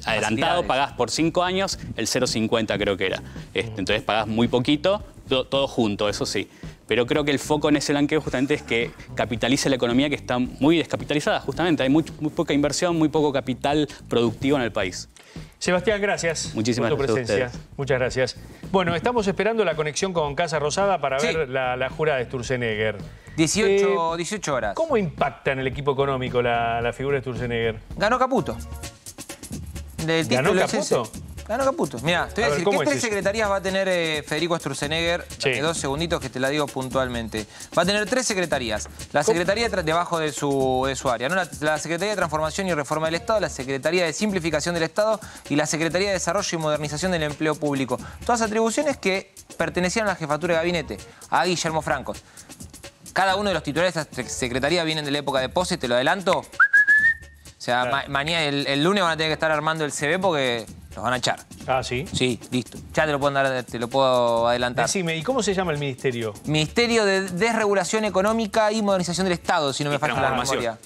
adelantado, pagás por 5 años el 0,50 creo que era. Entonces pagás muy poquito, todo junto, eso sí. Pero creo que el foco en ese blanqueo justamente es que capitalice la economía, que está muy descapitalizada, justamente. Hay muy poca inversión, muy poco capital productivo en el país. Sebastián, gracias Muchísimas por tu gracias presencia. a ustedes. Muchas gracias. Bueno, estamos esperando la conexión con Casa Rosada para ver la jura de Sturzenegger. 18 horas. ¿Cómo impacta en el equipo económico la figura de Sturzenegger? Ganó Caputo. ¿Ganó Caputo? Ganó Caputo. Mirá, te voy a decir, ¿qué 3 secretarías va a tener Federico Sturzenegger? Sí. 2 segunditos que te la digo puntualmente. Va a tener 3 secretarías. La Secretaría debajo de su área, ¿no? La Secretaría de Transformación y Reforma del Estado, la Secretaría de Simplificación del Estado y la Secretaría de Desarrollo y Modernización del Empleo Público. Todas atribuciones que pertenecían a la jefatura de gabinete, a Guillermo Francos. Cada uno de los titulares de esta secretaría vienen de la época de Pose, te lo adelanto. O sea, Claro. mañana, el lunes van a tener que estar armando el CV porque los van a echar. Ah, ¿sí? Sí, listo. Ya te lo puedo adelantar. Decime, ¿y cómo se llama el ministerio? Ministerio de Desregulación Económica y Modernización del Estado, si no me falla la memoria.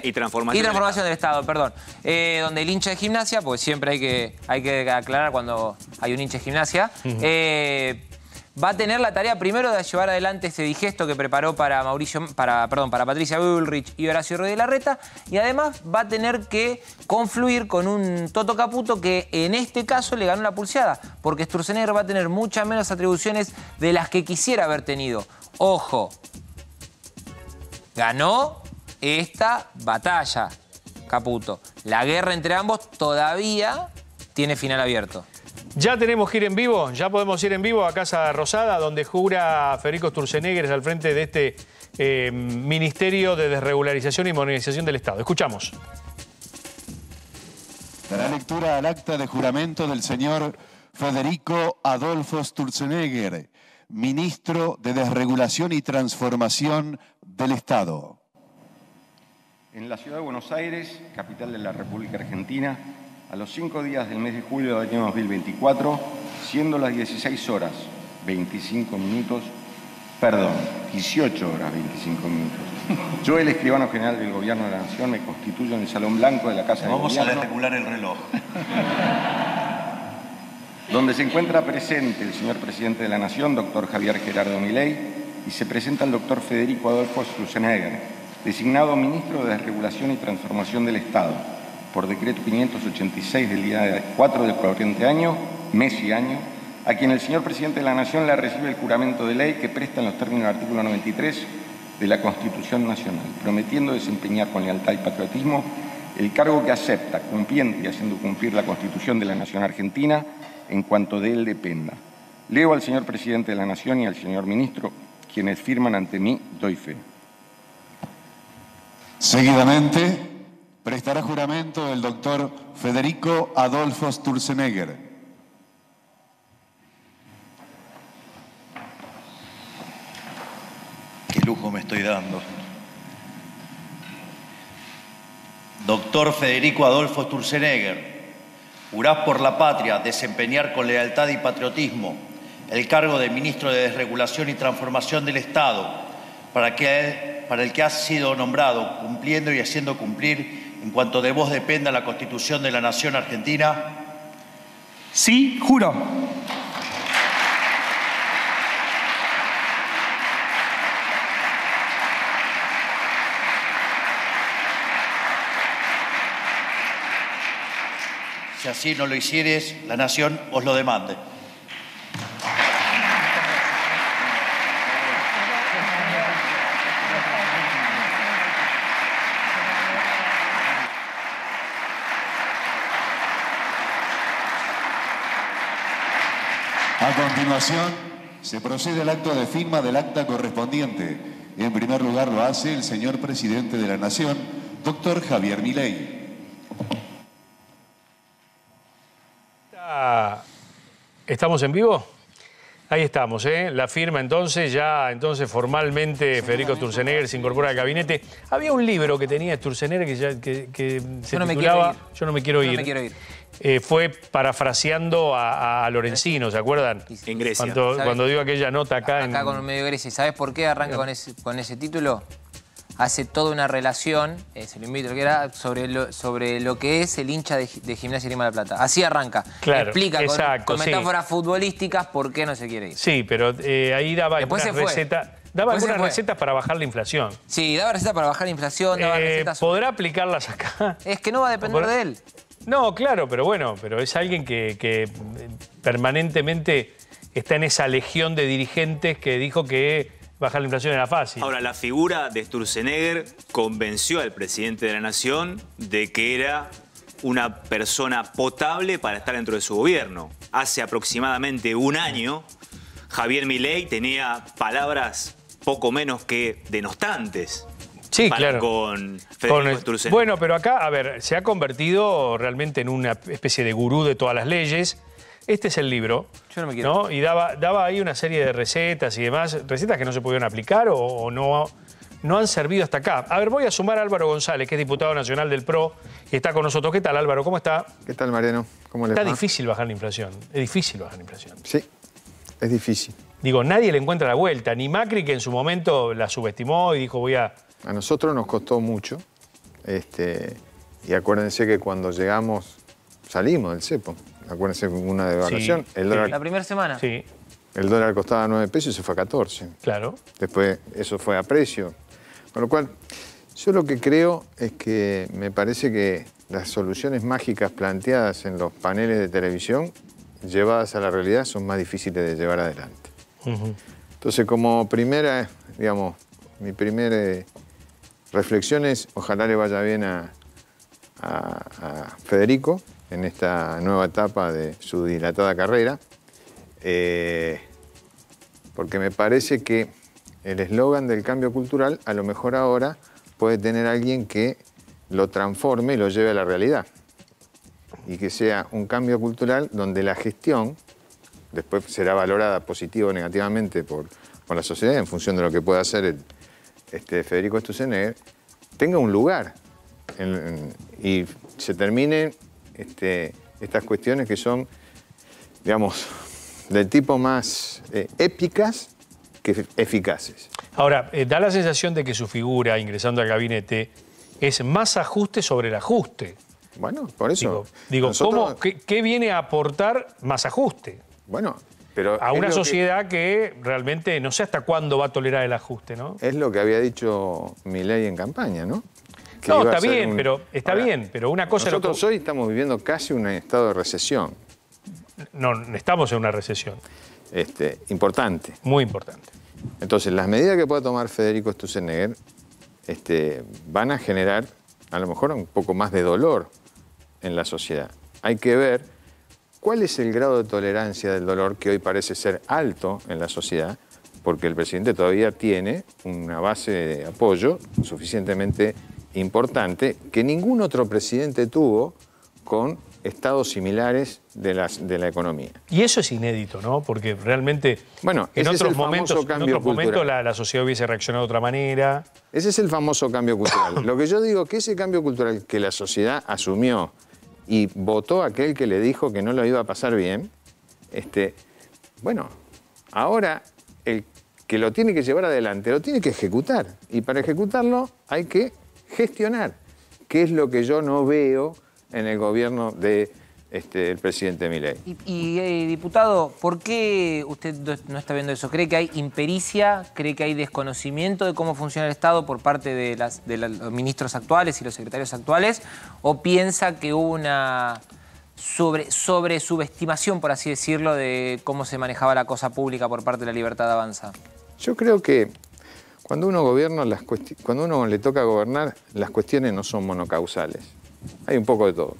Y Transformación del Estado, perdón. Donde el hincha de Gimnasia, porque siempre hay que aclarar cuando hay un hincha de Gimnasia, va a tener la tarea primero de llevar adelante este digesto que preparó para Patricia Bullrich y Horacio Rodríguez Larreta, y además va a tener que confluir con un Toto Caputo que en este caso le ganó la pulseada, porque Sturzenegger va a tener muchas menos atribuciones de las que quisiera haber tenido. Ojo, ganó esta batalla Caputo. La guerra entre ambos todavía tiene final abierto. Ya tenemos que ir en vivo, ya podemos ir en vivo a Casa Rosada, donde jura Federico Sturzenegger al frente de este Ministerio de Desregularización y Modernización del Estado. Escuchamos. Dará lectura al acta de juramento del señor Federico Adolfo Sturzenegger, Ministro de Desregulación y Transformación del Estado. En la ciudad de Buenos Aires, capital de la República Argentina, a los 5 días del mes de julio del año 2024, siendo las 18 horas 25 minutos, perdón, 18 horas 25 minutos. Yo, el escribano general del Gobierno de la Nación, me constituyo en el Salón Blanco de la Casa de Gobierno. Vamos a desregular el reloj. Donde se encuentra presente el señor Presidente de la Nación, doctor Javier Gerardo Milei, y se presenta el doctor Federico Adolfo Sturzenegger, designado Ministro de Desregulación y Transformación del Estado, por decreto 586 del día 4 del corriente año, mes y año, a quien el señor Presidente de la Nación le recibe el juramento de ley que presta en los términos del artículo 93 de la Constitución Nacional, prometiendo desempeñar con lealtad y patriotismo el cargo que acepta, cumpliendo y haciendo cumplir la Constitución de la Nación Argentina en cuanto de él dependa. Leo al señor Presidente de la Nación y al señor Ministro, quienes firman ante mí, doy fe. Seguidamente, prestará juramento el doctor Federico Adolfo Sturzenegger. Qué lujo me estoy dando. Doctor Federico Adolfo Sturzenegger, jurás por la patria desempeñar con lealtad y patriotismo el cargo de Ministro de Desregulación y Transformación del Estado, para el que has sido nombrado, cumpliendo y haciendo cumplir, en cuanto de vos dependa la Constitución de la Nación Argentina. Sí, juro. Si así no lo hicieres, la Nación os lo demande. A continuación, se procede al acto de firma del acta correspondiente. En primer lugar lo hace el señor Presidente de la Nación, doctor Javier Milei. ¿Estamos en vivo? Ahí estamos, ¿eh? La firma entonces, formalmente Federico Sturzenegger se incorpora al gabinete. Había un libro que tenía Sturzenegger que se titulaba Yo no me quiero ir. Fue parafraseando a Lorenzino, ¿se acuerdan? En Grecia. Cuando dio aquella nota acá. Acá con medio Grecia. ¿Sabes por qué arranca con ese título? Hace toda una relación, se lo invito, que era sobre lo que es el hincha de Gimnasia y Grima de la Plata. Así arranca. Claro, explica con metáforas futbolísticas por qué no se quiere ir. Sí, pero ahí daba algunas recetas para bajar la inflación. Sí, daba recetas para bajar la inflación, daba recetas... ¿Podrá aplicarlas acá? Es que no va a depender de él. No, claro, pero bueno, es alguien que permanentemente está en esa legión de dirigentes que dijo que bajar la inflación era fácil. Ahora, la figura de Sturzenegger convenció al presidente de la Nación de que era una persona potable para estar dentro de su gobierno. Hace aproximadamente un año, Javier Milei tenía palabras poco menos que denostantes. Sí, claro. Con Federico Sturzenegger. Bueno, pero acá, a ver, se ha convertido realmente en una especie de gurú de todas las leyes. Este es el libro. Yo no me quiero. ¿No? Y daba ahí una serie de recetas y demás, recetas que no se pudieron aplicar o no han servido hasta acá. A ver, voy a sumar a Álvaro González, que es diputado nacional del PRO, y está con nosotros. ¿Qué tal, Álvaro? ¿Cómo está? ¿Qué tal, Mariano? ¿Cómo le va? Está difícil bajar la inflación. Es difícil bajar la inflación. Sí, es difícil. Digo, nadie le encuentra la vuelta. Ni Macri, que en su momento la subestimó y dijo, voy a... A nosotros nos costó mucho. Y acuérdense que cuando llegamos, salimos del cepo. Acuérdense, una devaluación. Sí, la primera semana. Sí. El dólar costaba 9 pesos y se fue a 14. Claro. Después eso fue a precio. Con lo cual, yo lo que creo es que me parece que las soluciones mágicas planteadas en los paneles de televisión, llevadas a la realidad, son más difíciles de llevar adelante. Entonces, como primera, digamos, mi primera reflexión es, ojalá le vaya bien a Federico en esta nueva etapa de su dilatada carrera, porque me parece que el eslogan del cambio cultural a lo mejor ahora puede tener alguien que lo transforme y lo lleve a la realidad, y que sea un cambio cultural donde la gestión después será valorada positivo o negativamente por la sociedad en función de lo que pueda hacer Federico Sturzenegger, tenga un lugar y se terminen estas cuestiones que son, digamos, del tipo más épicas que eficaces. Ahora, da la sensación de que su figura, ingresando al gabinete, es más ajuste sobre el ajuste. Bueno, por eso. Digo, nosotros... ¿qué viene a aportar más ajuste? Bueno, Pero a una sociedad que realmente no sé hasta cuándo va a tolerar el ajuste, ¿no? Es lo que había dicho Milei en campaña, ¿no? Que no, iba a está ser bien, pero bien, pero una cosa... Nosotros hoy estamos viviendo casi un estado de recesión. No, estamos en una recesión. Importante. Muy importante. Entonces, las medidas que pueda tomar Federico Sturzenegger van a generar a lo mejor un poco más de dolor en la sociedad. Hay que ver cuál es el grado de tolerancia del dolor que hoy parece ser alto en la sociedad, porque el presidente todavía tiene una base de apoyo suficientemente importante que ningún otro presidente tuvo con estados similares de la economía. Y eso es inédito, ¿no? Porque realmente en otros momentos la sociedad hubiese reaccionado de otra manera. Ese es el famoso cambio cultural. Lo que yo digo que ese cambio cultural que la sociedad asumió y votó a aquel que le dijo que no lo iba a pasar bien, ahora el que lo tiene que llevar adelante lo tiene que ejecutar. Y para ejecutarlo hay que gestionar, que es lo que yo no veo en el gobierno del presidente Milei. Diputado, ¿por qué usted no está viendo eso? ¿Cree que hay impericia? ¿Cree que hay desconocimiento de cómo funciona el Estado por parte de los ministros actuales y los secretarios actuales? ¿O piensa que hubo una sobre subestimación, por así decirlo, de cómo se manejaba la cosa pública por parte de la Libertad Avanza? Yo creo que cuando uno gobierna, cuando uno le toca gobernar, las cuestiones no son monocausales. Hay un poco de todo.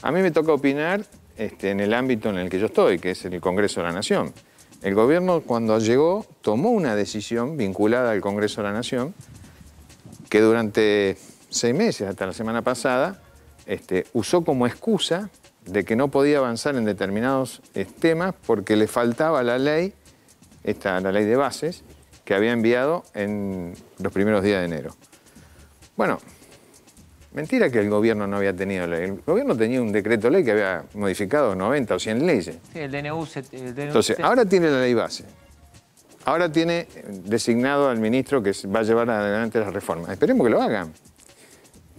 A mí me toca opinar en el ámbito en el que yo estoy, que es el Congreso de la Nación. El gobierno, cuando llegó, tomó una decisión vinculada al Congreso de la Nación que durante 6 meses, hasta la semana pasada, usó como excusa de que no podía avanzar en determinados temas porque le faltaba la ley, la ley de bases, que había enviado en los primeros días de enero. Bueno, mentira que el gobierno no había tenido ley. El gobierno tenía un decreto ley que había modificado 90 o 100 leyes. Sí, el DNU. Entonces, ahora tiene la ley base. Ahora tiene designado al ministro que va a llevar adelante las reformas. Esperemos que lo hagan.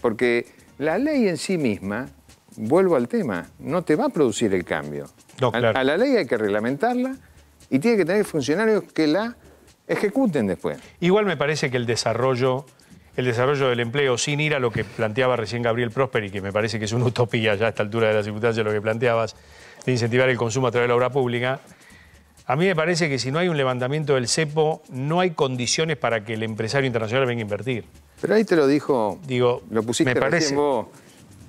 Porque la ley en sí misma, vuelvo al tema, no te va a producir el cambio. No, claro. A la ley hay que reglamentarla y tiene que tener funcionarios que la ejecuten después. Igual me parece que el desarrollo del empleo, sin ir a lo que planteaba recién Gabriel Prosperi, que me parece que es una utopía ya a esta altura de las circunstancias, lo que planteabas, de incentivar el consumo a través de la obra pública, a mí me parece que si no hay un levantamiento del cepo, no hay condiciones para que el empresario internacional venga a invertir. Pero ahí te lo dijo, lo pusiste recién vos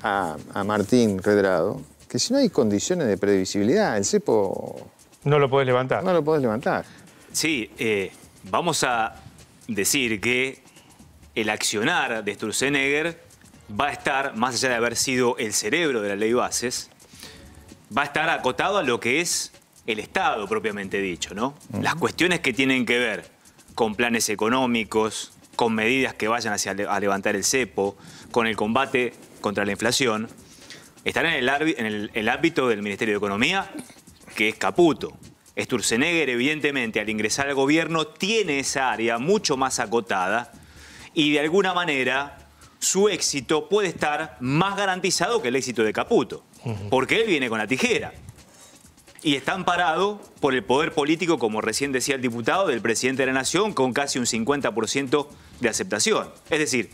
a Martín Redrado, que si no hay condiciones de previsibilidad, el cepo... No lo podés levantar. No lo podés levantar. Sí, vamos a decir que el accionar de Sturzenegger va a estar, más allá de haber sido el cerebro de la ley bases, va a estar acotado a lo que es el Estado propiamente dicho, ¿no? Las cuestiones que tienen que ver con planes económicos, con medidas que vayan a levantar el cepo, con el combate contra la inflación, están en el ámbito del Ministerio de Economía, que es Caputo. Sturzenegger, evidentemente, al ingresar al gobierno, tiene esa área mucho más acotada y, de alguna manera, su éxito puede estar más garantizado que el éxito de Caputo, porque él viene con la tijera. Y está amparado por el poder político, como recién decía el diputado, del presidente de la Nación, con casi un 50% de aceptación. Es decir,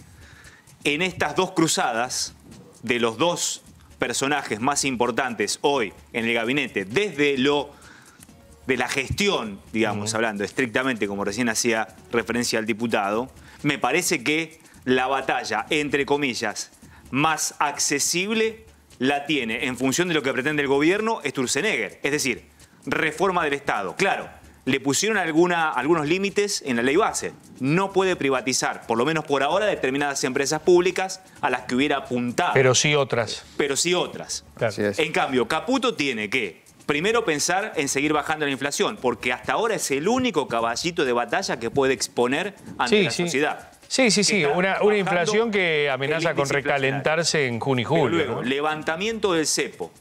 en estas dos cruzadas de los dos personajes más importantes hoy en el gabinete, desde de la gestión, digamos, hablando estrictamente, como recién hacía referencia al diputado, me parece que la batalla, entre comillas, más accesible la tiene, en función de lo que pretende el gobierno, Sturzenegger. Es decir, reforma del Estado. Claro, le pusieron algunos límites en la ley base. No puede privatizar, por lo menos por ahora, determinadas empresas públicas a las que hubiera apuntado. Pero sí otras. Pero sí otras. Claro. En cambio, Caputo tiene que primero pensar en seguir bajando la inflación, porque hasta ahora es el único caballito de batalla que puede exponer ante la sociedad. Sí. Una inflación que amenaza con recalentarse en junio y julio. Pero luego, ¿no? Levantamiento del cepo,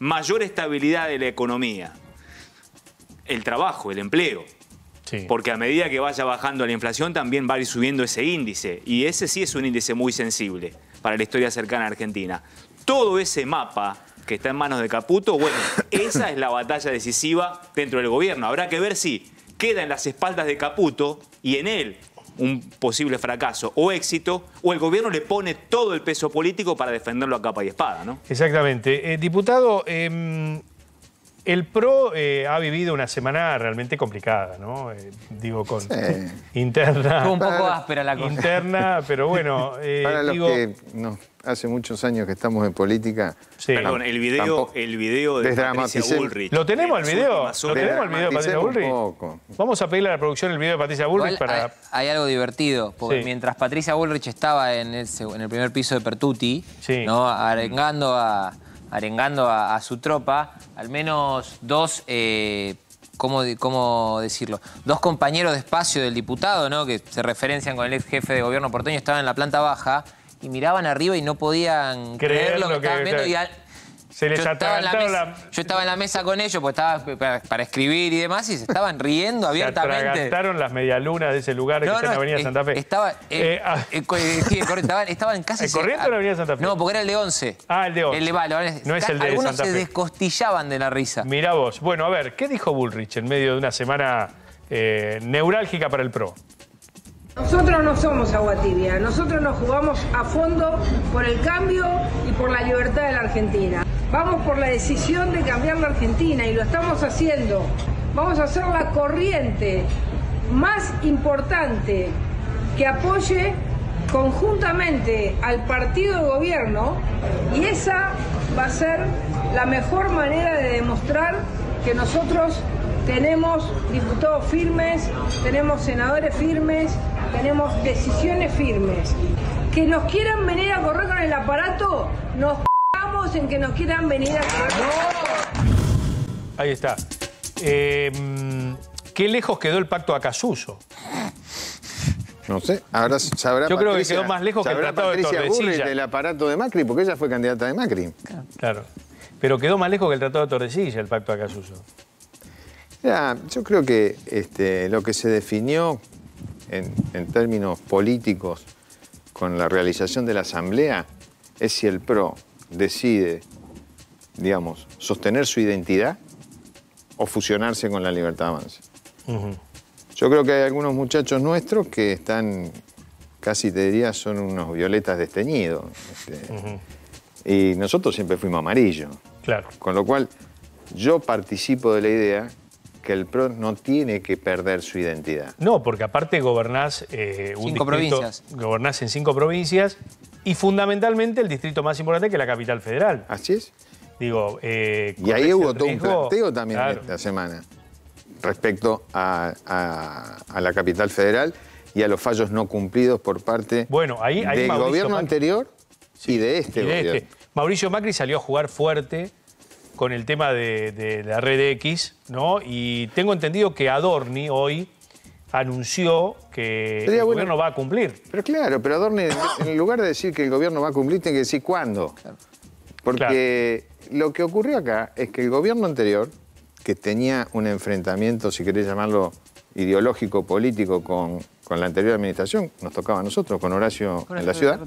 mayor estabilidad de la economía, el trabajo, el empleo. Sí. Porque a medida que vaya bajando la inflación también va a ir subiendo ese índice. Y ese sí es un índice muy sensible para la historia cercana a Argentina. Todo ese mapa que está en manos de Caputo, bueno, esa es la batalla decisiva dentro del gobierno. Habrá que ver si queda en las espaldas de Caputo y en él un posible fracaso o éxito, o el gobierno le pone todo el peso político para defenderlo a capa y espada, ¿no? Exactamente. Diputado, el PRO ha vivido una semana realmente complicada, ¿no? Digo, con interna. Fue un poco áspera la cosa. Interna, pero bueno. Para los que hace muchos años que estamos en política. Sí. Perdón, el video de Patricia Bullrich. ¿Lo tenemos el video? ¿Lo tenemos el video de Patricia Bullrich? Vamos a pedirle a la producción el video de Patricia Bullrich para... Hay algo divertido, porque mientras Patricia Bullrich estaba en el primer piso de Pertuti, ¿no? arengando a su tropa, al menos dos, ¿cómo decirlo? Dos compañeros de espacio del diputado, ¿no? Que se referencian con el ex jefe de gobierno porteño, estaban en la planta baja y miraban arriba y no podían creer lo que estaban viendo. Se les atragantaron Yo estaba en la mesa con ellos, porque estaba para escribir y demás, y se estaban riendo abiertamente. Se atragantaron las medialunas de ese lugar que está en la Avenida Santa Fe. Estaban casi... ¿Corriendo en la Avenida Santa Fe? No, porque era el de 11. Ah, el de 11. No es el de algunos Santa Fe. se descostillaban de la risa. Mirá vos. Bueno, a ver, ¿qué dijo Bullrich en medio de una semana neurálgica para el PRO? Nosotros no somos agua tibia, nosotros nos jugamos a fondo por el cambio y por la libertad de la Argentina. Vamos por la decisión de cambiar la Argentina y lo estamos haciendo. Vamos a hacer la corriente más importante que apoye conjuntamente al partido de gobierno, y esa va a ser la mejor manera de demostrar que nosotros tenemos diputados firmes, tenemos senadores firmes, tenemos decisiones firmes. Que nos quieran venir a correr con el aparato, nos cagamos en que nos quieran venir a correr. Ahí está. ¿Qué lejos quedó el pacto Acasuso? No sé, ahora sabrá Yo creo que quedó más lejos que el tratado de Tordesillas. Del aparato de Macri, porque ella fue candidata de Macri. Claro. Pero quedó más lejos que el tratado de Tordesillas, el pacto Acasuso. Ya, yo creo que lo que se definió en términos políticos con la realización de la Asamblea es si el PRO decide, digamos, sostener su identidad o fusionarse con la Libertad Avanza. Yo creo que hay algunos muchachos nuestros que están, casi te diría, son unos violetas desteñidos. Y nosotros siempre fuimos amarillos. Claro. Con lo cual, yo participo de la idea que el PRO no tiene que perder su identidad. No, porque aparte gobernás gobernás en 5 provincias y fundamentalmente el distrito más importante que es la capital federal. Así es. Digo, y ahí hubo todo un planteo también esta semana respecto a la capital federal y a los fallos no cumplidos por parte del gobierno anterior y de este gobierno. Mauricio Macri salió a jugar fuerte con el tema de la red X, ¿no? Y tengo entendido que Adorni hoy anunció que el gobierno va a cumplir. Pero claro, pero Adorni, en lugar de decir que el gobierno va a cumplir, tiene que decir cuándo. Porque lo que ocurrió acá es que el gobierno anterior, que tenía un enfrentamiento, si querés llamarlo ideológico, político, con la anterior administración, nos tocaba a nosotros, con Horacio en la ciudad,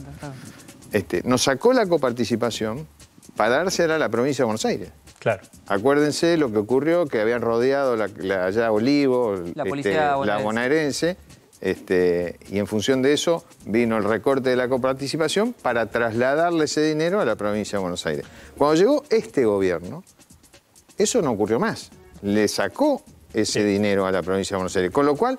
nos sacó la coparticipación para dársela a la provincia de Buenos Aires. Claro. Acuérdense lo que ocurrió, que habían rodeado allá Olivo, la bonaerense, y en función de eso vino el recorte de la coparticipación para trasladarle ese dinero a la provincia de Buenos Aires. Cuando llegó este gobierno, eso no ocurrió más. Le sacó ese dinero a la provincia de Buenos Aires, con lo cual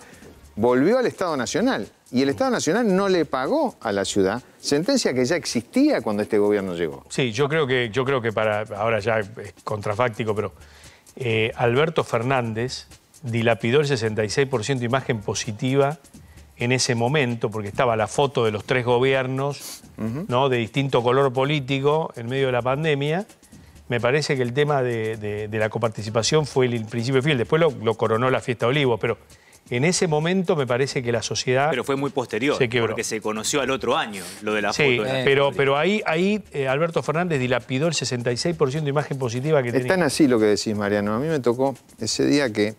volvió al Estado Nacional. Y el Estado Nacional no le pagó a la ciudad, sentencia que ya existía cuando este gobierno llegó. Sí, yo creo que ahora ya es contrafáctico, pero Alberto Fernández dilapidó el 66% de imagen positiva en ese momento, porque estaba la foto de los 3 gobiernos, ¿no? De distinto color político en medio de la pandemia. Me parece que el tema de la coparticipación fue el principio fiel. Después lo coronó la fiesta de Olivos, pero en ese momento me parece que la sociedad... Pero fue muy posterior, porque se conoció al otro año lo de la foto. Sí, pero ahí Alberto Fernández dilapidó el 66% de imagen positiva que tenía. Es tan así lo que decís, Mariano. A mí me tocó ese día que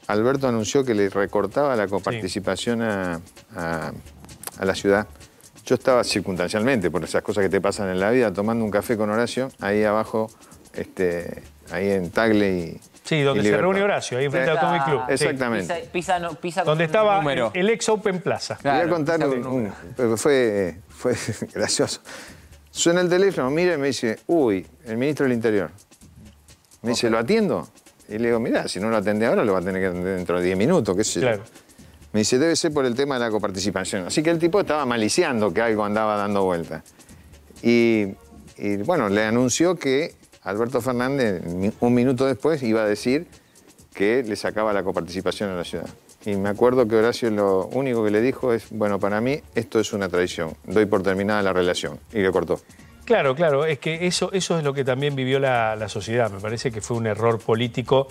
Alberto anunció que le recortaba la coparticipación a la ciudad. Yo estaba circunstancialmente, por esas cosas que te pasan en la vida, tomando un café con Horacio, ahí abajo, ahí en Tagle y... Sí, donde se reúne Horacio, ahí frente al Automóvil Club. Exactamente. Pisa donde estaba el ex Open Plaza. Claro, voy a contar fue gracioso. Suena el teléfono, mira y me dice, uy, el ministro del Interior. Me dice, ¿lo atiendo? Y le digo, mirá, si no lo atende ahora, lo va a tener que atender dentro de 10 minutos, qué sé yo. Claro. Me dice, debe ser por el tema de la coparticipación. Así que el tipo estaba maliciando que algo andaba dando vuelta. Y bueno, le anunció que Alberto Fernández, un minuto después, iba a decir que le sacaba la coparticipación a la ciudad. Y me acuerdo que Horacio lo único que le dijo es, bueno, para mí esto es una traición, doy por terminada la relación. Y le cortó. Claro, claro, es que eso es lo que también vivió la sociedad. Me parece que fue un error político.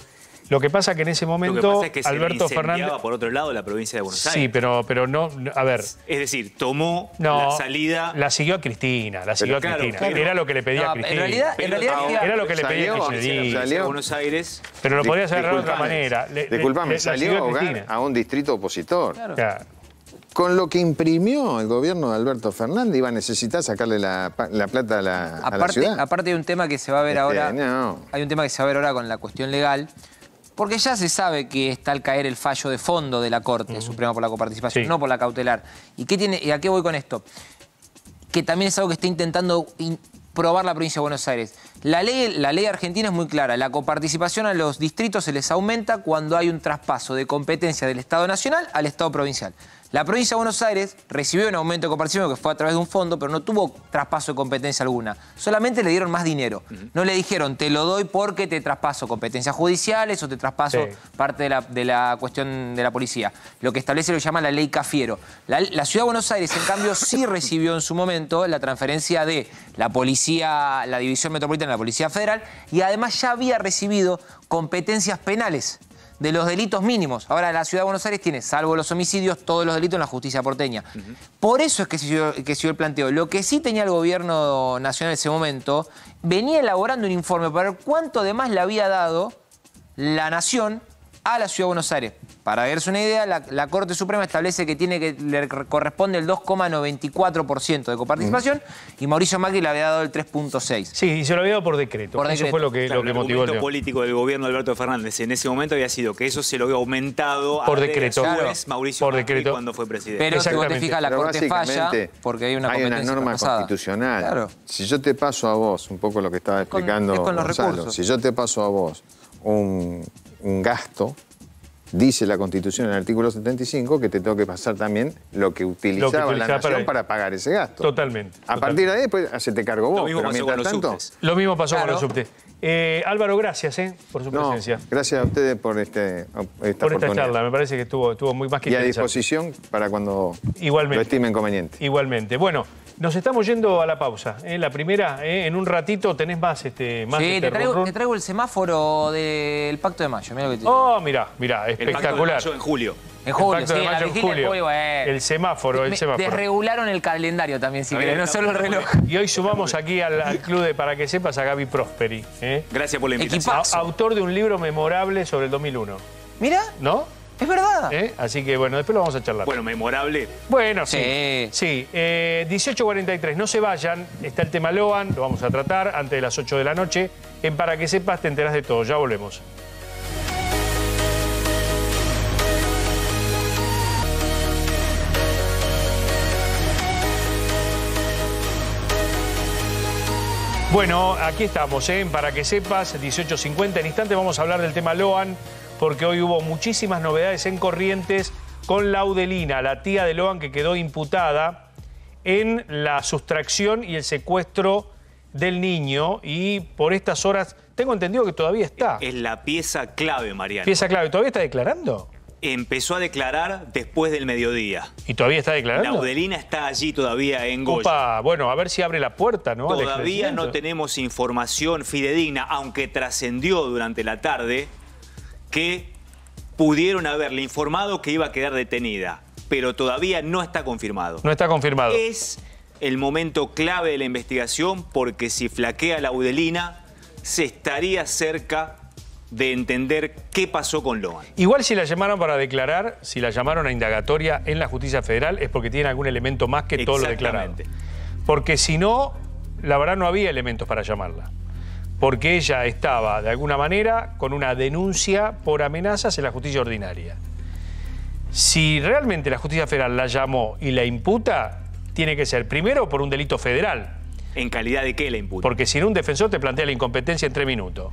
Lo que pasa que en ese momento lo que pasa es que Alberto se Fernández... por otro lado la provincia de Buenos Aires. Sí, pero no, a ver... Es decir, tomó la salida... La siguió a Cristina, Claro. Era lo que le pedía a Cristina. En realidad era lo que le pedía a Cristina. Salió a Buenos Aires... Pero lo podía hacer de otra manera. Disculpame, salió a un distrito opositor. Claro. Con lo que imprimió el gobierno de Alberto Fernández, iba a necesitar sacarle la plata a la ciudad. Aparte hay un tema que se va a ver ahora. Hay un tema que se va a ver ahora con la cuestión legal. Porque ya se sabe que está al caer el fallo de fondo de la Corte Suprema por la coparticipación, no por la cautelar. ¿Y a qué voy con esto? Que también es algo que está intentando probar la provincia de Buenos Aires. La ley argentina es muy clara. La coparticipación a los distritos se les aumenta cuando hay un traspaso de competencia del Estado nacional al Estado provincial. La provincia de Buenos Aires recibió un aumento de coparticipación que fue a través de un fondo, pero no tuvo traspaso de competencia alguna. Solamente le dieron más dinero. No le dijeron, te lo doy porque te traspaso competencias judiciales o te traspaso parte de la cuestión de la policía. Lo que establece lo que llama la ley Cafiero. La Ciudad de Buenos Aires, en cambio, sí recibió en su momento la transferencia de la policía, la División Metropolitana de la Policía Federal, y además ya había recibido competencias penales de los delitos mínimos. Ahora la Ciudad de Buenos Aires tiene, salvo los homicidios, todos los delitos en la justicia porteña. Por eso es que se dio el planteo. Lo que sí tenía el gobierno nacional en ese momento, venía elaborando un informe para ver cuánto de más le había dado la nación a la Ciudad de Buenos Aires. Para verse una idea, la Corte Suprema establece que le corresponde el 2,94% de coparticipación y Mauricio Macri le había dado el 3,6%. Sí, y se lo había dado por decreto. Eso fue lo que motivó el político del gobierno de Alberto Fernández en ese momento había sido que eso se lo había aumentado por decreto. Mauricio Macri cuando fue presidente. Pero si vos te fijas, la Corte falla porque hay una norma constitucional. Claro. Si yo te paso a vos, un poco lo que estaba explicando Gonzalo, si yo te paso a vos un gasto, dice la Constitución en el artículo 75 que te tengo que pasar también lo que utilizaba la nación para pagar ese gasto. Totalmente. A partir de ahí, pues, se te cargo vos. Lo mismo pasó con los subtes. Lo mismo pasó con los subtes. Álvaro, gracias por su presencia. Gracias a ustedes por esta charla. Me parece que estuvo muy más que interesante. Y a disposición para cuando lo estime conveniente. Igualmente. Bueno, nos estamos yendo a la pausa. La primera, en un ratito tenés más te traigo el semáforo del Pacto de Mayo. Mirá lo que te mirá, espectacular. El Pacto de Mayo en julio. En julio, sí, la julio. El semáforo. Desregularon el calendario también, si querés, no solo el reloj. Y hoy sumamos aquí al club de Para que Sepas a Gaby Prosperi. Gracias por la invitación. Autor de un libro memorable sobre el 2001. Mira. ¿No? Es verdad. Así que bueno, después lo vamos a charlar. Bueno, memorable. Bueno, sí. 18:43, no se vayan. Está el tema Loan, lo vamos a tratar antes de las 8 de la noche. En Para que Sepas te enterás de todo. Ya volvemos. Bueno, aquí estamos, en Para que Sepas, 18:50. En instante vamos a hablar del tema Loan, porque hoy hubo muchísimas novedades en Corrientes con Laudelina, la tía de Loan que quedó imputada en la sustracción y el secuestro del niño. Y por estas horas, tengo entendido que todavía está. Es la pieza clave, Mariano. ¿Pieza clave? ¿Todavía está declarando? Empezó a declarar después del mediodía. ¿Y todavía está declarando? Laudelina está allí todavía en Goya. Opa, bueno, a ver si abre la puerta, ¿no? Todavía no tenemos información fidedigna, aunque trascendió durante la tarde que pudieron haberle informado que iba a quedar detenida, pero todavía no está confirmado. No está confirmado. Es el momento clave de la investigación porque si flaquea Laudelina, se estaría cerca de entender qué pasó con Logan. Igual si la llamaron para declarar, si la llamaron a indagatoria en la justicia federal, es porque tiene algún elemento más que todo lo declarado. Porque si no, la verdad no había elementos para llamarla. Porque ella estaba, de alguna manera, con una denuncia por amenazas en la justicia ordinaria. Si realmente la justicia federal la llamó y la imputa, tiene que ser primero por un delito federal. ¿En calidad de qué la imputa? Porque si no, un defensor te plantea la incompetencia en 3 minutos.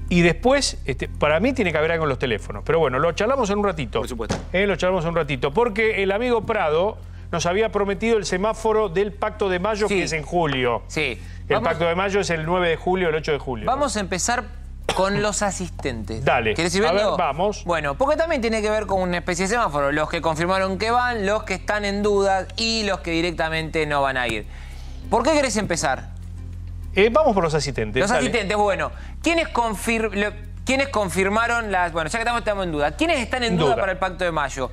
Y después, para mí tiene que haber algo en los teléfonos. Pero bueno, lo charlamos en un ratito. Por supuesto. Lo charlamos en un ratito. Porque el amigo Prado nos había prometido el semáforo del Pacto de Mayo, que es en julio. Sí. El Pacto de Mayo es el 9 de julio, el 8 de julio. Vamos a empezar con los asistentes. Dale. ¿Querés ir a viendo? ver, vamos. Bueno, porque también tiene que ver con una especie de semáforo. Los que confirmaron que van, los que están en duda y los que directamente no van a ir. ¿Por qué querés empezar? Vamos por los asistentes. Los dale. asistentes, bueno. ¿Quiénes confirmaron las...? Bueno, ya que estamos en duda. ¿Quiénes están en duda para el Pacto de Mayo?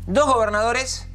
2 gobernadores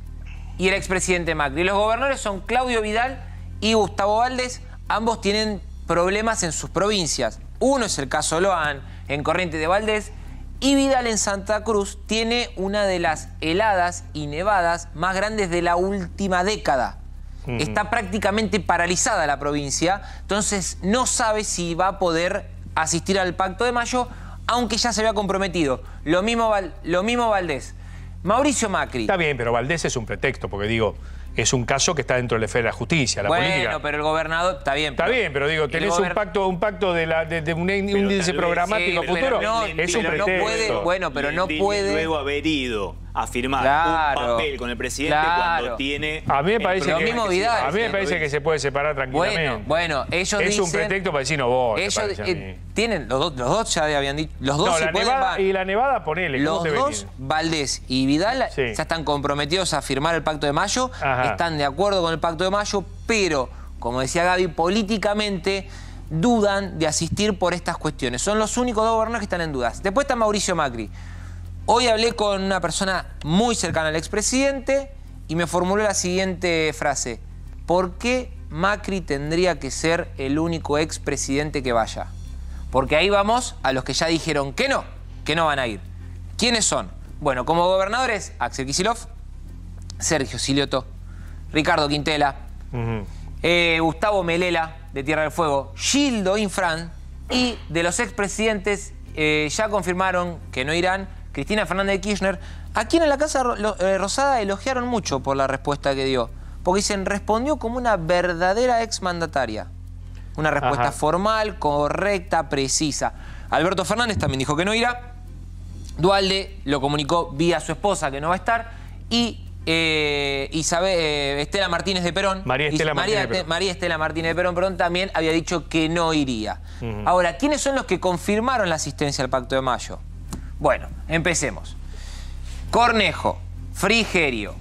y el expresidente Macri. Los gobernadores son Claudio Vidal y Gustavo Valdés. Ambos tienen problemas en sus provincias. Uno es el caso Logan, en Corrientes de Valdés, y Vidal en Santa Cruz tiene una de las heladas y nevadas más grandes de la última década. Está prácticamente paralizada la provincia, entonces no sabe si va a poder asistir al Pacto de Mayo, aunque ya se había comprometido. Lo mismo Valdés. Mauricio Macri. Está bien, pero Valdés es un pretexto, porque digo, es un caso que está dentro de la esfera de la justicia, la política. Bueno, pero el gobernador, está bien. Está bien, pero digo, tenés un pacto de un índice programático futuro. Es un pretexto. No puede, bueno, pero no puede. Luego haber ido a firmar un papel con el presidente cuando tiene... A mí me parece que... mismo Vidal, a mí me parece que se puede separar tranquilamente. Bueno, ellos dicen... Es un pretexto para decir no voy, ellos tienen, los dos ya habían dicho... Los dos no, la nevada, y la nevada, ponele. Los dos, Valdés y Vidal, ya están comprometidos a firmar el Pacto de Mayo. Están de acuerdo con el Pacto de Mayo, pero, como decía Gaby, políticamente dudan de asistir por estas cuestiones. Son los únicos 2 gobernadores que están en dudas. Después está Mauricio Macri. Hoy hablé con una persona muy cercana al expresidente y me formuló la siguiente frase. ¿Por qué Macri tendría que ser el único expresidente que vaya? Porque ahí vamos a los que ya dijeron que no van a ir. ¿Quiénes son? Bueno, como gobernadores, Axel Kicillof, Sergio Silioto, Ricardo Quintela, Gustavo Melela, de Tierra del Fuego, Gildo Infran, y de los expresidentes ya confirmaron que no irán, Cristina Fernández de Kirchner, a quien en la Casa Rosada elogiaron mucho por la respuesta que dio. Porque dicen, respondió como una verdadera exmandataria. Una respuesta formal, correcta, precisa. Alberto Fernández también dijo que no irá. Dualde lo comunicó vía su esposa que no va a estar. Y Estela Martínez de Perón. María Estela Martínez de Perón, también había dicho que no iría. Ahora, ¿quiénes son los que confirmaron la asistencia al Pacto de Mayo? Bueno, empecemos. Cornejo, Frigerio,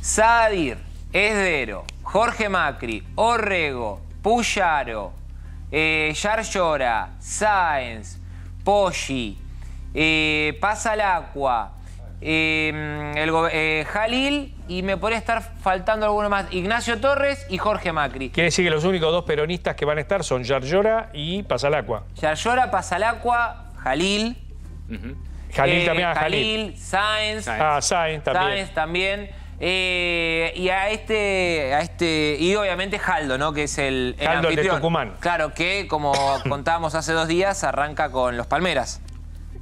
Saadir, Esdero, Jorge Macri, Orrego, Puyaro, Yarlora, Sáenz, Poggi, Pasalacqua, Jalil, y me podría estar faltando alguno más, Ignacio Torres y Jorge Macri. Quiere decir que los únicos 2 peronistas que van a estar son Yarlora y Pasalacqua. Yarlora, Pasalacqua, Jalil. Jalil también, Jalil. Sáenz. Sáenz también. Sáenz también. Y y obviamente Jaldo, ¿no? Que es el Jaldo, anfitrión. el de Tucumán. Claro, que como contábamos hace 2 días, arranca con los Palmeras.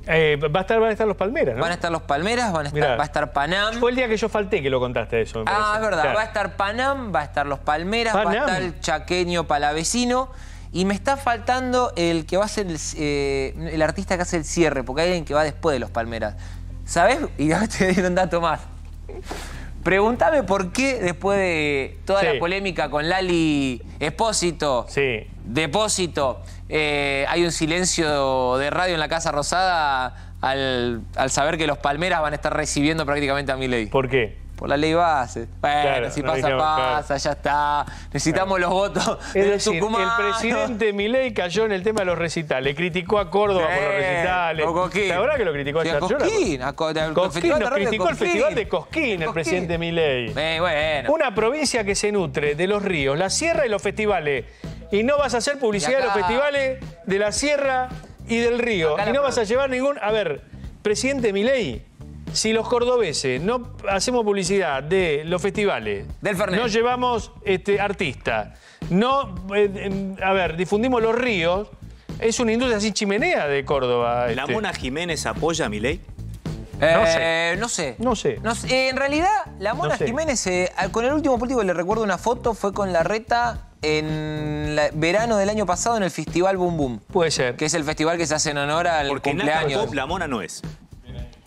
Van a estar los Palmeras, ¿no? Van a estar los Palmeras, va a estar Panam. Fue el día que yo falté que lo contaste eso. Es verdad. Claro. Va a estar Panam, va a estar los Palmeras, va a estar el chaqueño palavecino. Y me está faltando el que va a ser el artista que hace el cierre, porque hay alguien que va después de los Palmeras. ¿Sabés? Y ya te doy un dato más. Pregúntame por qué después de toda la polémica con Lali Espósito, Depósito, hay un silencio de radio en la Casa Rosada al saber que los Palmeras van a estar recibiendo prácticamente a Milei. ¿Por qué? Por la ley base. Bueno, claro, si pasa, ya está. Necesitamos los votos de Tucumán. El presidente Milei cayó en el tema de los recitales. Criticó a Córdoba por los recitales. ¿La verdad que lo criticó a Yarlora? Cosquín. Nos criticó el festival de Cosquín, el presidente Milei. Bueno. Una provincia que se nutre de los ríos, la sierra y los festivales. Y no vas a hacer publicidad de los festivales de la sierra y del Río. Y no vas a llevar ningún... A ver, presidente Milei, si los cordobeses no hacemos publicidad de los festivales, no llevamos artistas, no, a ver, difundimos los ríos, es una industria sin chimenea de Córdoba. ¿La Mona Jiménez apoya a Milei? No sé. En realidad, la Mona Jiménez, con el último político que le recuerdo una foto, fue con Larreta en verano del año pasado en el Festival Boom Boom. Puede ser. Que es el festival que se hace en honor al cumpleaños. Porque Pop la Mona no es.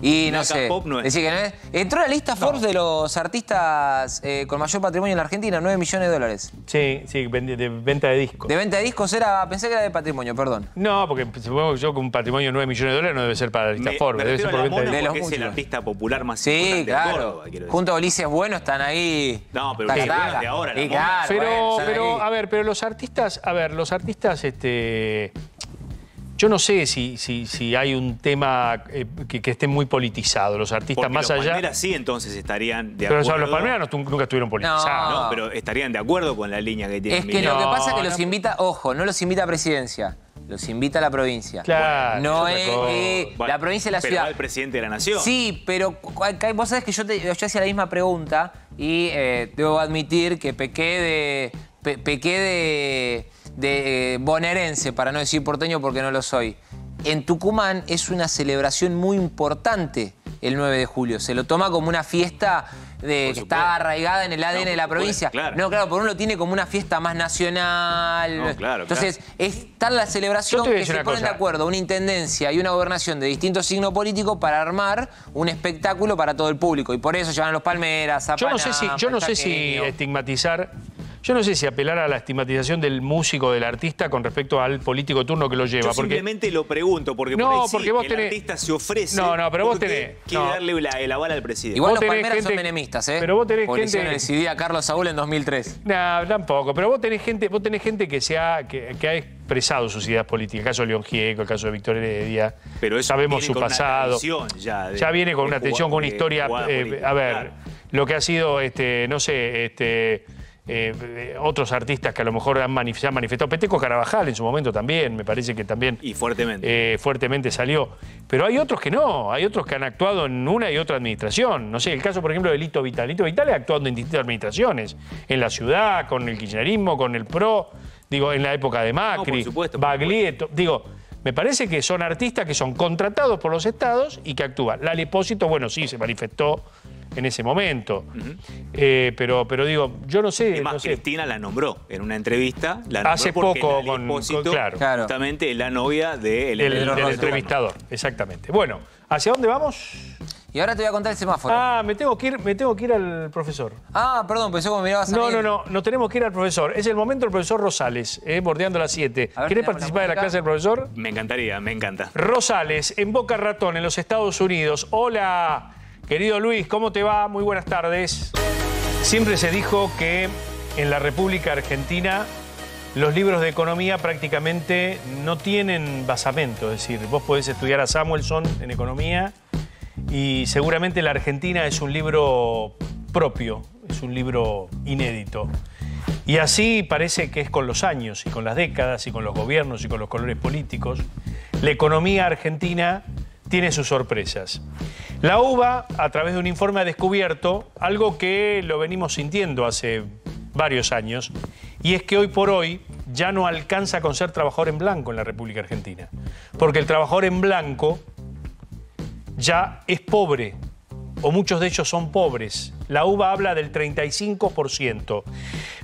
Y no sé. Pop no es. Decir que no es. Entró a la lista Forbes de los artistas con mayor patrimonio en la Argentina, 9 millones de dólares. Sí, de venta de discos. De venta de discos pensé que era de patrimonio, perdón. No, porque supongo yo que un patrimonio de 9 millones de dólares no debe ser para la lista Forbes, debe ser por venta de discos. Porque es el artista popular más importante de Córdoba, quiero decir. Junto a Ulises Bueno están ahí. No, pero Ulises Bueno es de ahora. Pero, a ver, pero los artistas, yo no sé si hay un tema que esté muy politizado. Los artistas porque más los allá... Palmeras sí, entonces estarían de acuerdo. Pero los Palmeras nunca estuvieron politizados. No, pero estarían de acuerdo con la línea que tienen. Es que lo que pasa es que los invita, ojo, no los invita a presidencia, los invita a la provincia. Claro. No es que la provincia y la ciudad. Pero al presidente de la nación. Sí, pero vos sabés que yo hacía la misma pregunta y debo admitir que pequé de bonaerense, para no decir porteño porque no lo soy. En Tucumán es una celebración muy importante el 9 de julio. Se lo toma como una fiesta que está arraigada en el ADN de la provincia. Claro. No, claro, por uno lo tiene como una fiesta más nacional. No, claro, entonces, es tal la celebración que se ponen de acuerdo una intendencia y una gobernación de distinto signo político para armar un espectáculo para todo el público. Y por eso llevan a los Palmeras, a Yo no sé si estigmatizar... Yo no sé si apelar a la estigmatización del músico, del artista, con respecto al político turno que lo lleva. Yo simplemente lo pregunto, porque porque vos el artista se ofrece pero vos tenés... quiere darle el aval al presidente. Igual los Palmeras son menemistas, ¿eh? Pero vos tenés porque gente... le decidí a Carlos Saúl en 2003. No, tampoco. Pero vos tenés gente que ha expresado sus ideas políticas. El caso de León Gieco, el caso de Víctor Heredia. Pero eso sabemos su pasado. Ya viene con una tensión, con una historia... a ver, lo que ha sido, otros artistas que a lo mejor se han manifestado. Peteco Carabajal en su momento también, me parece que también... Y fuertemente. Fuertemente salió. Pero hay otros que no, hay otros que han actuado en una y otra administración. No sé, el caso, por ejemplo, de Lito Vitale. Lito Vitale ha actuado en distintas administraciones. En la ciudad, con el kirchnerismo, con el PRO, en la época de Macri, por supuesto, Baglietto. Me parece que son artistas que son contratados por los estados y que actúan. Lali Espósito, bueno, sí, se manifestó en ese momento. Pero yo no sé... Además, Cristina la nombró en una entrevista. Hace poco claro. Justamente la novia del entrevistador. Exactamente. Bueno, ¿hacia dónde vamos? Y ahora te voy a contar el semáforo. Me tengo que ir al profesor. Perdón, pensé que me mirabas a mí. No, nos tenemos que ir al profesor. Es el momento del profesor Rosales, bordeando las 7. ¿Querés participar de la clase del profesor? Me encantaría, me encanta. Rosales, en Boca Ratón, en los Estados Unidos. Hola, querido Luis, ¿cómo te va? Muy buenas tardes. Siempre se dijo que en la República Argentina los libros de economía prácticamente no tienen basamento. Es decir, vos podés estudiar a Samuelson en economía y seguramente la Argentina es un libro propio, es un libro inédito. Y así parece que es con los años y con las décadas y con los gobiernos y con los colores políticos. La economía argentina tiene sus sorpresas. La UBA, a través de un informe, ha descubierto algo que lo venimos sintiendo hace varios años, y es que hoy por hoy ya no alcanza con ser trabajador en blanco en la República Argentina, porque el trabajador en blanco ya es pobre, o muchos de ellos son pobres. La UBA habla del 35%.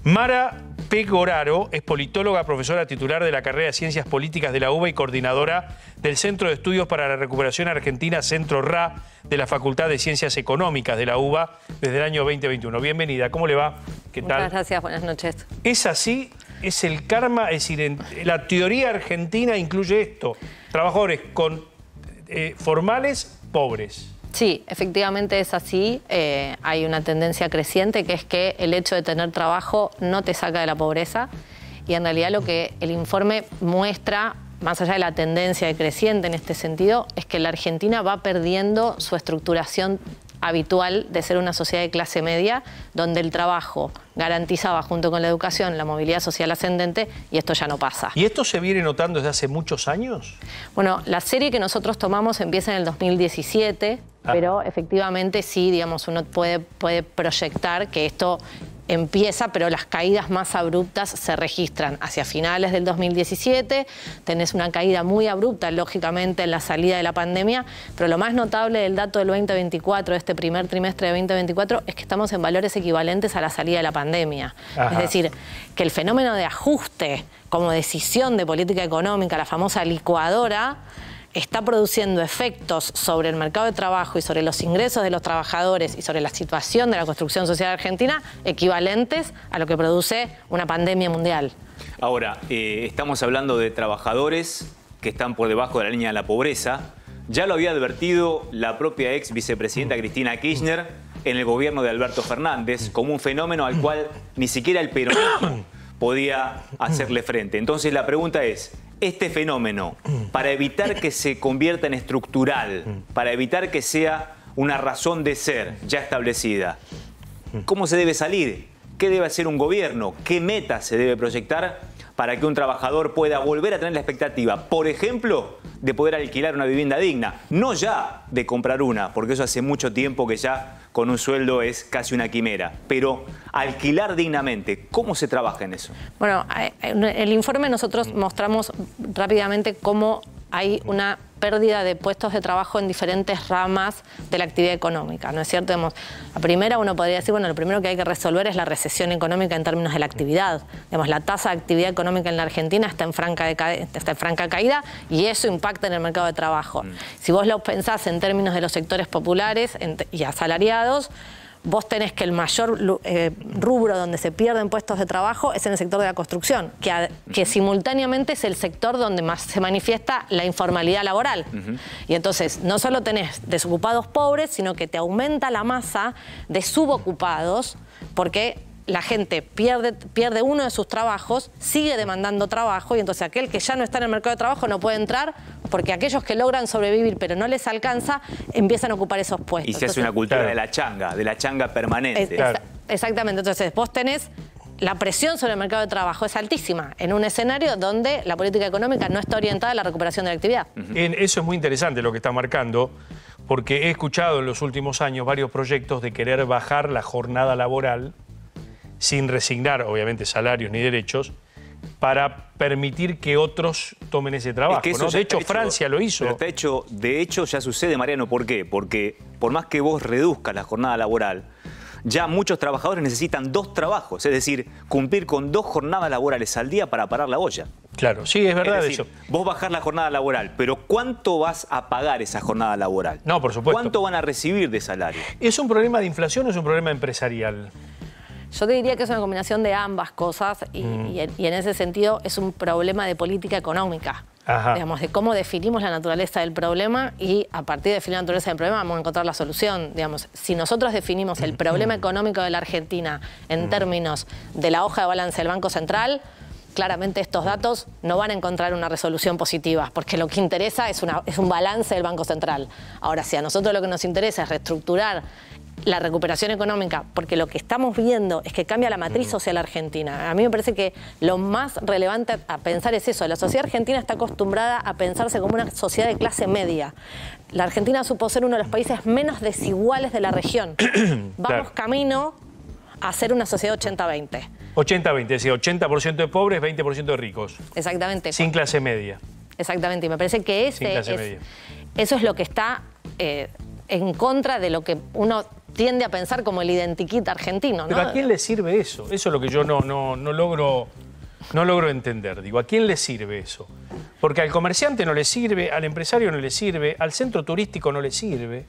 Mara Pegoraro es politóloga, profesora titular de la carrera de Ciencias Políticas de la UBA y coordinadora del Centro de Estudios para la Recuperación Argentina, Centro RA, de la Facultad de Ciencias Económicas de la UBA desde el año 2021. Bienvenida, ¿cómo le va? ¿Qué tal? Muchas gracias, buenas noches. ¿Es así? ¿Es el karma? Es decir, la teoría argentina incluye esto. Trabajadores formales, pobres. Sí, efectivamente es así. Hay una tendencia creciente que es que el hecho de tener trabajo no te saca de la pobreza. Y en realidad lo que el informe muestra, más allá de la tendencia creciente en este sentido, es que la Argentina va perdiendo su estructuración habitual de ser una sociedad de clase media, donde el trabajo garantizaba junto con la educación la movilidad social ascendente, y esto ya no pasa. ¿Y esto se viene notando desde hace muchos años? Bueno, la serie que nosotros tomamos empieza en el 2017, pero efectivamente sí, digamos, uno puede proyectar que esto empieza, pero las caídas más abruptas se registran hacia finales del 2017. Tenés una caída muy abrupta, lógicamente, en la salida de la pandemia, pero lo más notable del dato del 2024, de este primer trimestre de 2024, es que estamos en valores equivalentes a la salida de la pandemia. Ajá. Es decir, que el fenómeno de ajuste como decisión de política económica, la famosa licuadora, está produciendo efectos sobre el mercado de trabajo y sobre los ingresos de los trabajadores y sobre la situación de la construcción social argentina equivalentes a lo que produce una pandemia mundial. Ahora, estamos hablando de trabajadores que están por debajo de la línea de la pobreza. Ya lo había advertido la propia ex vicepresidenta Cristina Kirchner en el gobierno de Alberto Fernández como un fenómeno al cual ni siquiera el peronismo podía hacerle frente. Entonces la pregunta es, este fenómeno, para evitar que se convierta en estructural, para evitar que sea una razón de ser ya establecida, ¿cómo se debe salir? ¿Qué debe hacer un gobierno? ¿Qué meta se debe proyectar para que un trabajador pueda volver a tener la expectativa, por ejemplo, de poder alquilar una vivienda digna? No ya de comprar una, porque eso hace mucho tiempo que ya con un sueldo es casi una quimera, pero alquilar dignamente, ¿cómo se trabaja en eso? Bueno, en el informe nosotros mostramos rápidamente cómo hay una pérdida de puestos de trabajo en diferentes ramas de la actividad económica, ¿no es cierto? La primera, uno podría decir, bueno, lo primero que hay que resolver es la recesión económica en términos de la actividad. La tasa de actividad económica en la Argentina está en franca caída y eso impacta en el mercado de trabajo. Si vos lo pensás en términos de los sectores populares y asalariados, vos tenés que el mayor rubro donde se pierden puestos de trabajo es en el sector de la construcción, que simultáneamente es el sector donde más se manifiesta la informalidad laboral. Y entonces no solo tenés desocupados pobres, sino que te aumenta la masa de subocupados, porque la gente pierde uno de sus trabajos, sigue demandando trabajo, y entonces aquel que ya no está en el mercado de trabajo no puede entrar, porque aquellos que logran sobrevivir pero no les alcanza, empiezan a ocupar esos puestos. Y se hace una cultura de la changa permanente. Exactamente, entonces vos tenés la presión sobre el mercado de trabajo es altísima en un escenario donde la política económica no está orientada a la recuperación de la actividad. Eso es muy interesante lo que está marcando, porque he escuchado en los últimos años varios proyectos de querer bajar la jornada laboral sin resignar, obviamente, salarios ni derechos, para permitir que otros tomen ese trabajo, ¿no? De hecho, Francia lo hizo. Pero de hecho, ya sucede, Mariano. ¿Por qué? Porque por más que vos reduzcas la jornada laboral, ya muchos trabajadores necesitan 2 trabajos, es decir, cumplir con 2 jornadas laborales al día para parar la olla. Claro, sí, es verdad decir, eso. Vos bajás la jornada laboral, pero ¿cuánto vas a pagar esa jornada laboral? No, por supuesto. ¿Cuánto van a recibir de salario? ¿Es un problema de inflación o es un problema empresarial? Yo te diría que es una combinación de ambas cosas y en ese sentido es un problema de política económica. Digamos, de cómo definimos la naturaleza del problema y a partir de definir la naturaleza del problema vamos a encontrar la solución. Digamos, si nosotros definimos el problema económico de la Argentina en términos de la hoja de balance del Banco Central, claramente estos datos no van a encontrar una resolución positiva, porque lo que interesa es un balance del Banco Central. Ahora, si a nosotros lo que nos interesa es reestructurar la recuperación económica, porque lo que estamos viendo es que cambia la matriz social argentina. A mí me parece que lo más relevante a pensar es eso. La sociedad argentina está acostumbrada a pensarse como una sociedad de clase media. La Argentina supo ser uno de los países menos desiguales de la región. Vamos camino a ser una sociedad 80-20. 80-20, es decir, 80% de pobres, 20% de ricos. Exactamente. Sin clase media. Exactamente, y me parece que eso es lo que está en contra de lo que uno tiende a pensar como el identikit argentino, ¿no? Pero ¿a quién le sirve eso? Eso es lo que yo no logro entender. Digo, ¿a quién le sirve eso? Porque al comerciante no le sirve, al empresario no le sirve, al centro turístico no le sirve.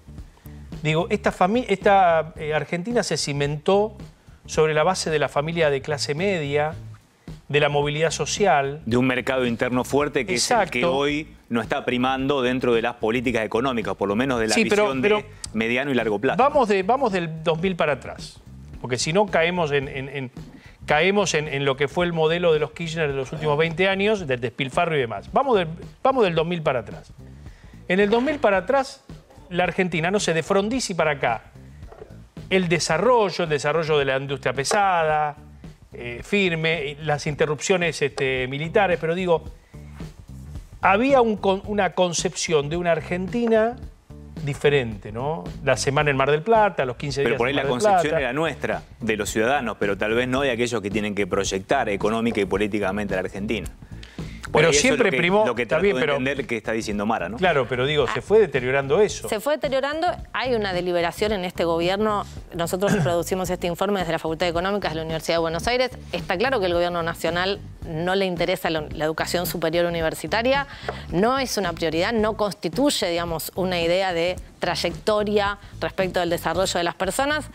Digo, esta Argentina se cimentó sobre la base de la familia de clase media, de la movilidad social. De un mercado interno fuerte que es el que hoy no está primando dentro de las políticas económicas, por lo menos de la visión de mediano y largo plazo. Vamos del 2000 para atrás, porque si no caemos en lo que fue el modelo de los Kirchner de los últimos 20 años, del despilfarro y demás. Vamos del 2000 para atrás. En el 2000 para atrás, la Argentina, no sé, de Frondizi para acá, el desarrollo de la industria pesada, firme, las interrupciones militares, pero digo, había una concepción de una Argentina diferente, ¿no? La semana en Mar del Plata, los 15 días Pero por ahí en Mar la del concepción Plata. era nuestra, de los ciudadanos, pero tal vez no de aquellos que tienen que proyectar económica y políticamente a la Argentina. Pero Eso siempre es primó... lo que está trato bien, de pero, entender que está diciendo Mara, ¿no? claro, pero digo, se fue deteriorando eso. Se fue deteriorando, hay una deliberación en este gobierno. Nosotros producimos este informe desde la Facultad de Económicas de la Universidad de Buenos Aires. Está claro que el gobierno nacional no le interesa la educación superior universitaria, no es una prioridad, no constituye, digamos, una idea de trayectoria respecto del desarrollo de las personas.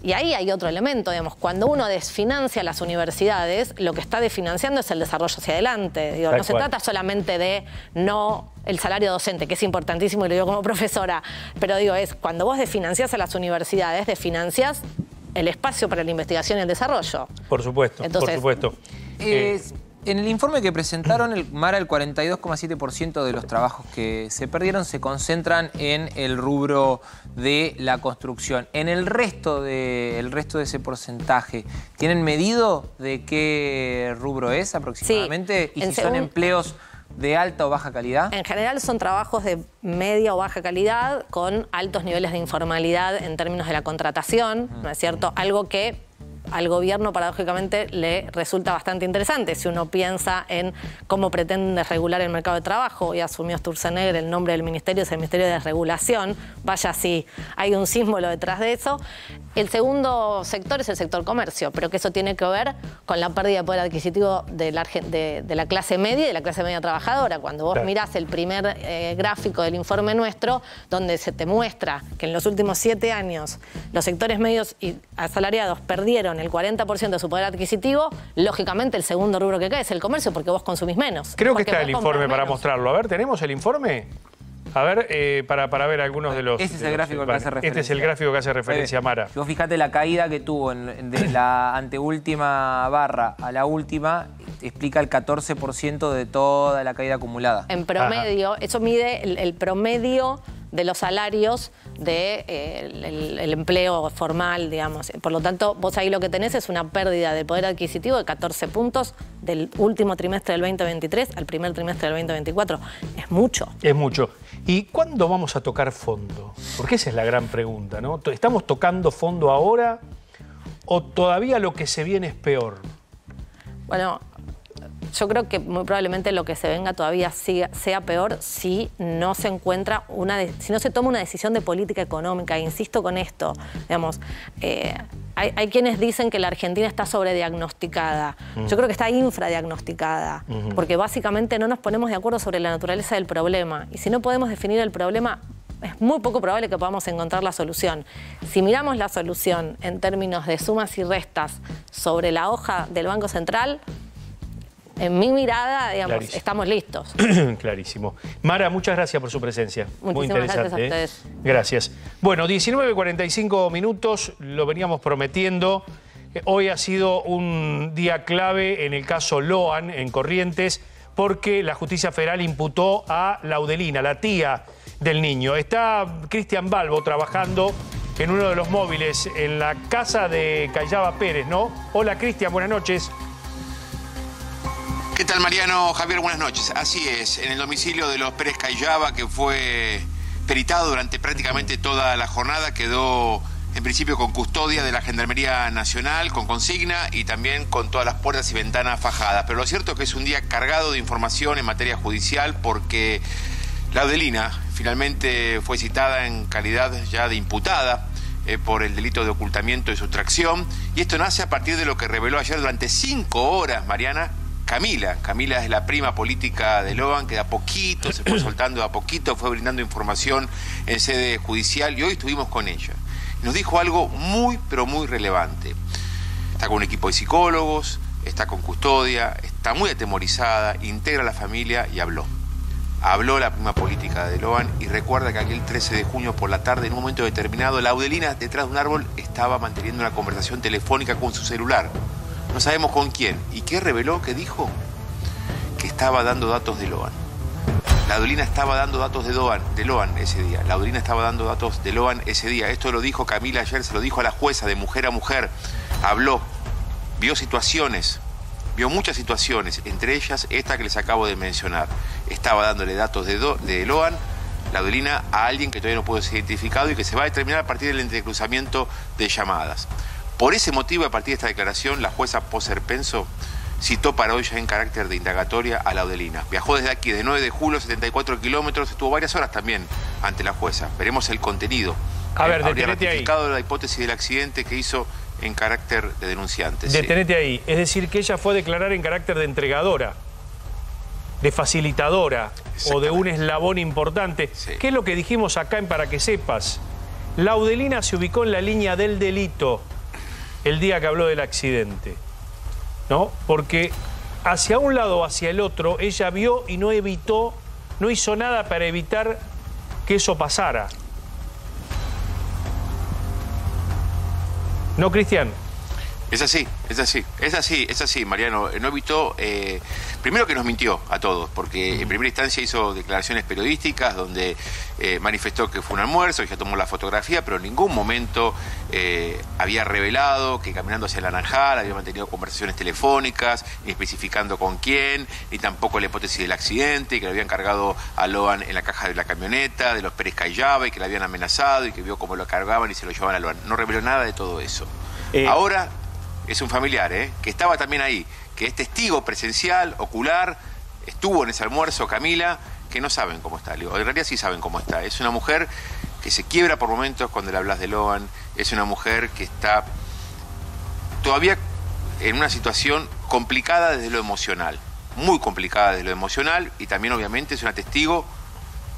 Y ahí hay otro elemento, digamos, cuando uno desfinancia las universidades, lo que está desfinanciando es el desarrollo hacia adelante. Digo, no se trata solamente de el salario docente, que es importantísimo y lo digo como profesora, pero digo, es cuando vos desfinanciás a las universidades, desfinanciás el espacio para la investigación y el desarrollo. Por supuesto, entonces, por supuesto. En el informe que presentaron, Mara, el 42,7% de los trabajos que se perdieron se concentran en el rubro de la construcción. En el resto de ese porcentaje, ¿tienen medido de qué rubro es aproximadamente? Sí, ¿Y si son empleos de alta o baja calidad? En general son trabajos de media o baja calidad con altos niveles de informalidad en términos de la contratación, ¿no es cierto? Algo que al gobierno, paradójicamente, le resulta bastante interesante si uno piensa en cómo pretende regular el mercado de trabajo. Y asumió Sturzenegger el nombre del ministerio, es el Ministerio de Desregulación. Vaya si hay un símbolo detrás de eso. El segundo sector es el sector comercio, pero que eso tiene que ver con la pérdida de poder adquisitivo de la clase media y de la clase media trabajadora. Cuando vos mirás el primer gráfico del informe nuestro, donde se te muestra que en los últimos 7 años los sectores medios y asalariados perdieron el 40% de su poder adquisitivo, lógicamente el segundo rubro que cae es el comercio, porque vos consumís menos. Creo que está el informe para mostrarlo. A ver, ¿tenemos el informe? A ver, para ver algunos de los... Este es el gráfico que hace referencia. Este es el gráfico que hace referencia, Mara. Si vos fijate la caída que tuvo de la anteúltima barra a la última, explica el 14% de toda la caída acumulada. En promedio, eso mide el promedio de los salarios del empleo formal, digamos. Por lo tanto, vos ahí lo que tenés es una pérdida de poder adquisitivo de 14 puntos del último trimestre del 2023 al primer trimestre del 2024. Es mucho. Es mucho. ¿Y cuándo vamos a tocar fondo? Porque esa es la gran pregunta, ¿no? ¿Estamos tocando fondo ahora o todavía lo que se viene es peor? Bueno, yo creo que muy probablemente lo que se venga todavía sea peor si no se encuentra si no se toma una decisión de política económica. Insisto con esto, digamos, hay quienes dicen que la Argentina está sobrediagnosticada. Yo creo que está infradiagnosticada, porque básicamente no nos ponemos de acuerdo sobre la naturaleza del problema. Y si no podemos definir el problema, es muy poco probable que podamos encontrar la solución. Si miramos la solución en términos de sumas y restas sobre la hoja del Banco Central, en mi mirada, digamos, Clarísimo. estamos listos. Clarísimo. Mara, muchas gracias por su presencia. Muy Muchísimas interesante. gracias a ustedes. Gracias. Bueno, 19:45 minutos, lo veníamos prometiendo. Hoy ha sido un día clave en el caso Loan, en Corrientes, porque la justicia federal imputó a Laudelina, la tía del niño. Está Cristian Balbo trabajando en uno de los móviles en la casa de Cayaba Pérez, ¿no? Hola, Cristian, buenas noches. ¿Qué tal, Mariano? Javier, buenas noches. Así es, en el domicilio de los Pérez Cayaba, que fue peritado durante prácticamente toda la jornada, quedó en principio con custodia de la Gendarmería Nacional, con consigna y también con todas las puertas y ventanas fajadas. Pero lo cierto es que es un día cargado de información en materia judicial porque Laudelina finalmente fue citada en calidad ya de imputada por el delito de ocultamiento y sustracción. Y esto nace a partir de lo que reveló ayer durante 5 horas, Mariana, Camila. Camila es la prima política de Loan, que de a poquito se fue soltando, de a poquito fue brindando información en sede judicial y hoy estuvimos con ella. Nos dijo algo muy, pero muy relevante. Está con un equipo de psicólogos, está con custodia, está muy atemorizada, integra a la familia y habló. Habló la prima política de Loan y recuerda que aquel 13 de junio por la tarde, en un momento determinado, Laudelina, detrás de un árbol, estaba manteniendo una conversación telefónica con su celular. No sabemos con quién. ¿Y qué reveló? ¿Qué dijo? Que estaba dando datos de Loan. Laudolina estaba dando datos de Loan ese día. Laudolina estaba dando datos de Loan ese día. Esto lo dijo Camila ayer, se lo dijo a la jueza de mujer a mujer. Habló, vio situaciones, vio muchas situaciones, entre ellas esta que les acabo de mencionar. Estaba dándole datos de Loan, Laudolina, a alguien que todavía no puede ser identificado y que se va a determinar a partir del entrecruzamiento de llamadas. Por ese motivo, a partir de esta declaración, la jueza Poser Penso citó para hoy ya en carácter de indagatoria a Laudolina. Viajó desde aquí, de 9 de julio, 74 kilómetros, estuvo varias horas también ante la jueza. Veremos el contenido. A ver, habría detenete ahí. ratificado la hipótesis del accidente que hizo en carácter de denunciante. Detenete ahí. Es decir, que ella fue a declarar en carácter de entregadora, de facilitadora o de un eslabón importante. Sí. ¿Qué es lo que dijimos acá en Para que Sepas? Laudolina se ubicó en la línea del delito el día que habló del accidente, ¿no? Porque hacia un lado o hacia el otro ella vio y no hizo nada para evitar que eso pasara. ¿No, Cristian? Es así, Mariano. No evitó, primero que nos mintió a todos, porque en primera instancia hizo declaraciones periodísticas donde manifestó que fue un almuerzo, y ya tomó la fotografía, pero en ningún momento había revelado que caminando hacia el Naranjal había mantenido conversaciones telefónicas, ni especificando con quién, ni tampoco la hipótesis del accidente, que le habían cargado a Loan en la caja de la camioneta, de los Pérez Cayaba, y que le habían amenazado, y que vio cómo lo cargaban y se lo llevaban a Loan. No reveló nada de todo eso. Ahora es un familiar, que estaba también ahí, que es testigo presencial, ocular, estuvo en ese almuerzo, Camila, que no saben cómo está. En realidad sí saben cómo está. Es una mujer que se quiebra por momentos cuando le hablas de Loan, es una mujer que está todavía en una situación complicada desde lo emocional, muy complicada desde lo emocional, y también obviamente es una testigo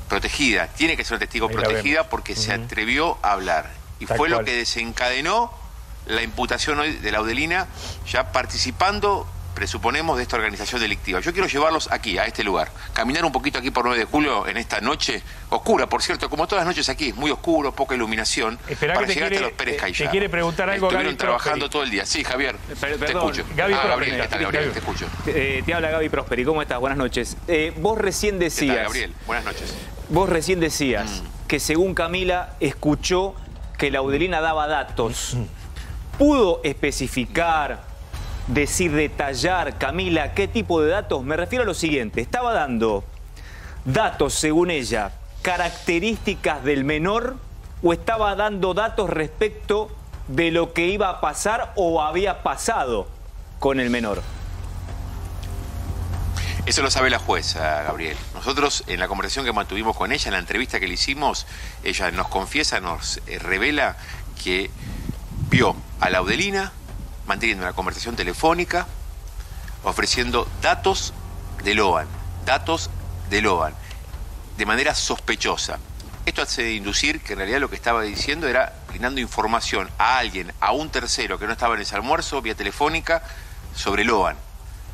protegida, tiene que ser una testigo protegida porque se atrevió a hablar. Y fue lo que desencadenó la imputación hoy de Laudolina, ya participando, presuponemos, de esta organización delictiva. Yo quiero llevarlos aquí, a este lugar, caminar un poquito aquí por 9 de julio en esta noche oscura, por cierto, como todas las noches aquí, muy oscuro, poca iluminación, para llegar hasta los Pérez Cayaba. Te quiere preguntar algo, Estuvieron Gaby trabajando Prosperi. todo el día. Sí, Javier, te escucho. Gabriel, te escucho. Te habla Gaby Prosperi, ¿cómo estás? Buenas noches. Vos recién decías... ¿Qué tal, Gabriel? Buenas noches. Vos recién decías que según Camila escuchó que Laudolina daba datos. ¿Pudo especificar, decir, detallar, Camila, qué tipo de datos? Me refiero a lo siguiente. Estaba dando datos, según ella, características del menor, o estaba dando datos respecto de lo que iba a pasar o había pasado con el menor. Eso lo sabe la jueza, Gabriel. Nosotros, en la conversación que mantuvimos con ella, en la entrevista que le hicimos, ella nos confiesa, nos revela que vio a Laudolina manteniendo una conversación telefónica, ofreciendo datos de Loan, de manera sospechosa. Esto hace inducir que en realidad lo que estaba diciendo era brindando información a alguien, a un tercero que no estaba en ese almuerzo, vía telefónica, sobre Loan.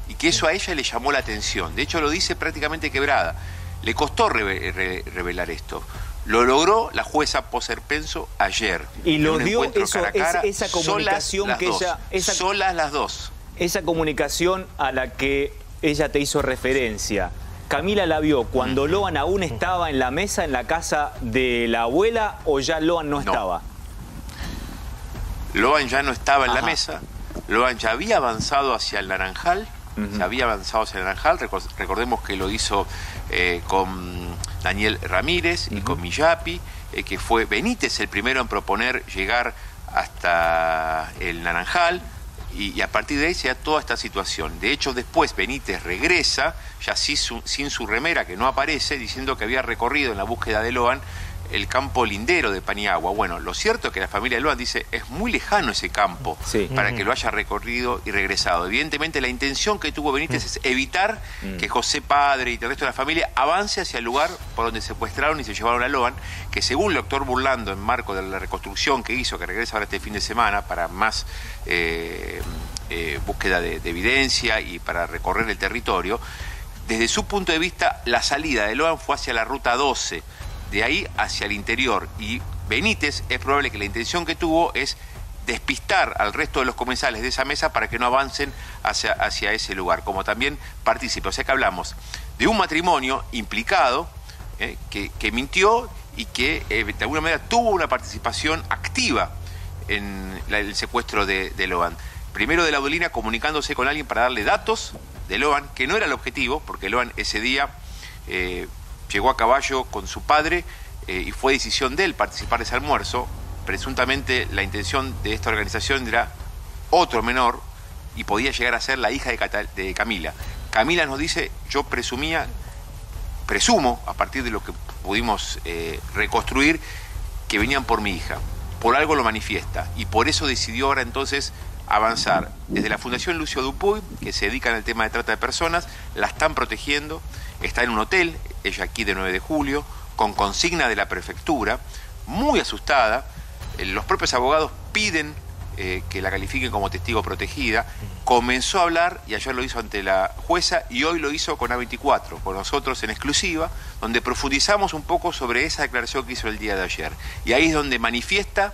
Y que eso a ella le llamó la atención. De hecho, lo dice prácticamente quebrada. Le costó revelar esto. Lo logró la jueza Poser Penso ayer. Y lo dio eso, cara a cara, esa comunicación que ella... solas las dos. Esa comunicación a la que ella te hizo referencia. ¿Camila la vio cuando Loan aún estaba en la mesa en la casa de la abuela o ya Loan no estaba? Loan ya no estaba en la mesa. Loan ya había avanzado hacia el Naranjal. Recordemos que lo hizo con Daniel Ramírez y con Miyapi, que fue Benítez el primero en proponer llegar hasta el Naranjal, y a partir de ahí se da toda esta situación. De hecho, después Benítez regresa, ya sin su remera, que no aparece, diciendo que había recorrido en la búsqueda de Loan el campo lindero de Paniagua. Bueno, lo cierto es que la familia de Loan dice es muy lejano ese campo para que lo haya recorrido y regresado. Evidentemente la intención que tuvo Benítez es evitar que José Padre y el resto de la familia avance hacia el lugar por donde secuestraron y se llevaron a Loan, que según el doctor Burlando, en marco de la reconstrucción que hizo, que regresa ahora este fin de semana para más búsqueda de evidencia y para recorrer el territorio, desde su punto de vista la salida de Loan fue hacia la ruta 12, de ahí hacia el interior, y Benítez es probable que la intención que tuvo es despistar al resto de los comensales de esa mesa para que no avancen hacia ese lugar, como también participe. O sea que hablamos de un matrimonio implicado que mintió y que de alguna manera tuvo una participación activa en el secuestro de Loan. Primero de Laudolina comunicándose con alguien para darle datos de Loan, que no era el objetivo, porque Loan ese día llegó a caballo con su padre y fue decisión de él participar de ese almuerzo. Presuntamente la intención de esta organización era otro menor y podía llegar a ser la hija de Camila. Camila nos dice, yo presumo, a partir de lo que pudimos reconstruir, que venían por mi hija. Por algo lo manifiesta y por eso decidió ahora entonces avanzar. Desde la Fundación Lucio Dupuy, que se dedican al tema de trata de personas, la están protegiendo, está en un hotel, ella aquí de 9 de julio, con consigna de la prefectura, muy asustada. Los propios abogados piden que la califiquen como testigo protegida. Comenzó a hablar y ayer lo hizo ante la jueza y hoy lo hizo con A24, con nosotros en exclusiva, donde profundizamos un poco sobre esa declaración que hizo el día de ayer. Y ahí es donde manifiesta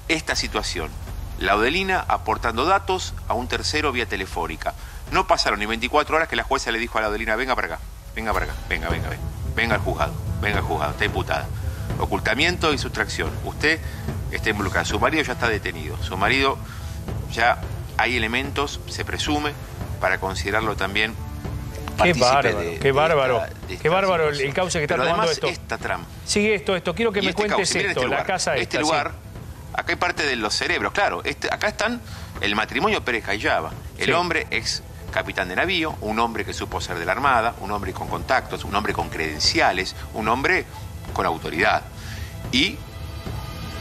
esta situación. Laudolina aportando datos a un tercero vía telefónica. No pasaron ni 24 horas que la jueza le dijo a Laudolina, venga para acá, venga al juzgado, está imputada. Ocultamiento y sustracción. Usted está involucrado. Su marido ya está detenido. Su marido ya hay elementos, se presume, para considerarlo también partícipe qué bárbaro el cauce que está tomando además, esto. Esta trama. Sigue esto. Quiero que me cuentes esto, la casa este lugar, acá hay parte de los cerebros, claro. Acá están el matrimonio Pérez Cayaba. El hombre ex capitán de navío, un hombre que supo ser de la Armada, un hombre con contactos, un hombre con credenciales, un hombre con autoridad. Y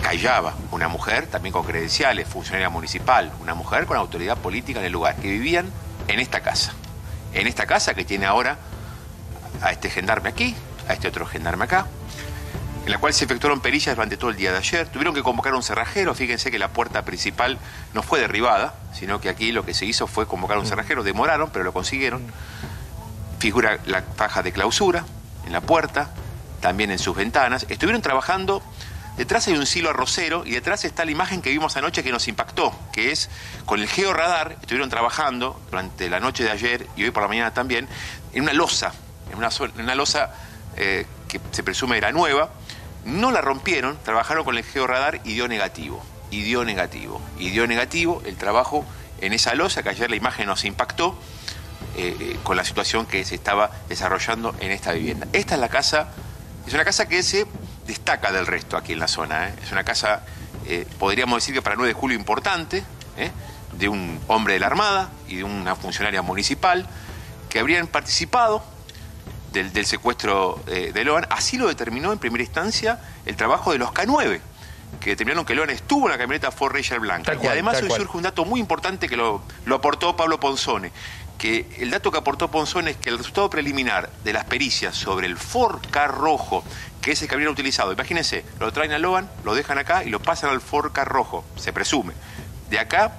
Cayaba, una mujer también con credenciales, funcionaria municipal, una mujer con autoridad política en el lugar, que vivían en esta casa. En esta casa que tiene ahora a este gendarme aquí, a este otro gendarme acá, en la cual se efectuaron perillas durante todo el día de ayer. Tuvieron que convocar a un cerrajero. Fíjense que la puerta principal no fue derribada, sino que aquí lo que se hizo fue convocar a un cerrajero. Demoraron, pero lo consiguieron. Figura la faja de clausura en la puerta, también en sus ventanas. Estuvieron trabajando. Detrás hay un silo arrocero y detrás está la imagen que vimos anoche que nos impactó, que es con el georradar. Estuvieron trabajando durante la noche de ayer y hoy por la mañana también en una losa, en una losa que se presume era nueva. No la rompieron, trabajaron con el georradar y dio negativo. Y dio negativo el trabajo en esa losa, que ayer la imagen nos impactó con la situación que se estaba desarrollando en esta vivienda. Esta es la casa, es una casa que se destaca del resto aquí en la zona. Es una casa, podríamos decir que para 9 de julio importante, de un hombre de la Armada y de una funcionaria municipal que habrían participado del secuestro de Loan. Así lo determinó en primera instancia el trabajo de los K9, que determinaron que Loan estuvo en la camioneta Ford Ranger blanca. Y además hoy surge un dato muy importante que lo aportó Pablo Ponzone, que el dato que aportó Ponzone es que el resultado preliminar de las pericias sobre el Ford Ka rojo, que es el que habrían utilizado, imagínense, lo traen a Loan, lo dejan acá y lo pasan al Ford Ka rojo, se presume. De acá,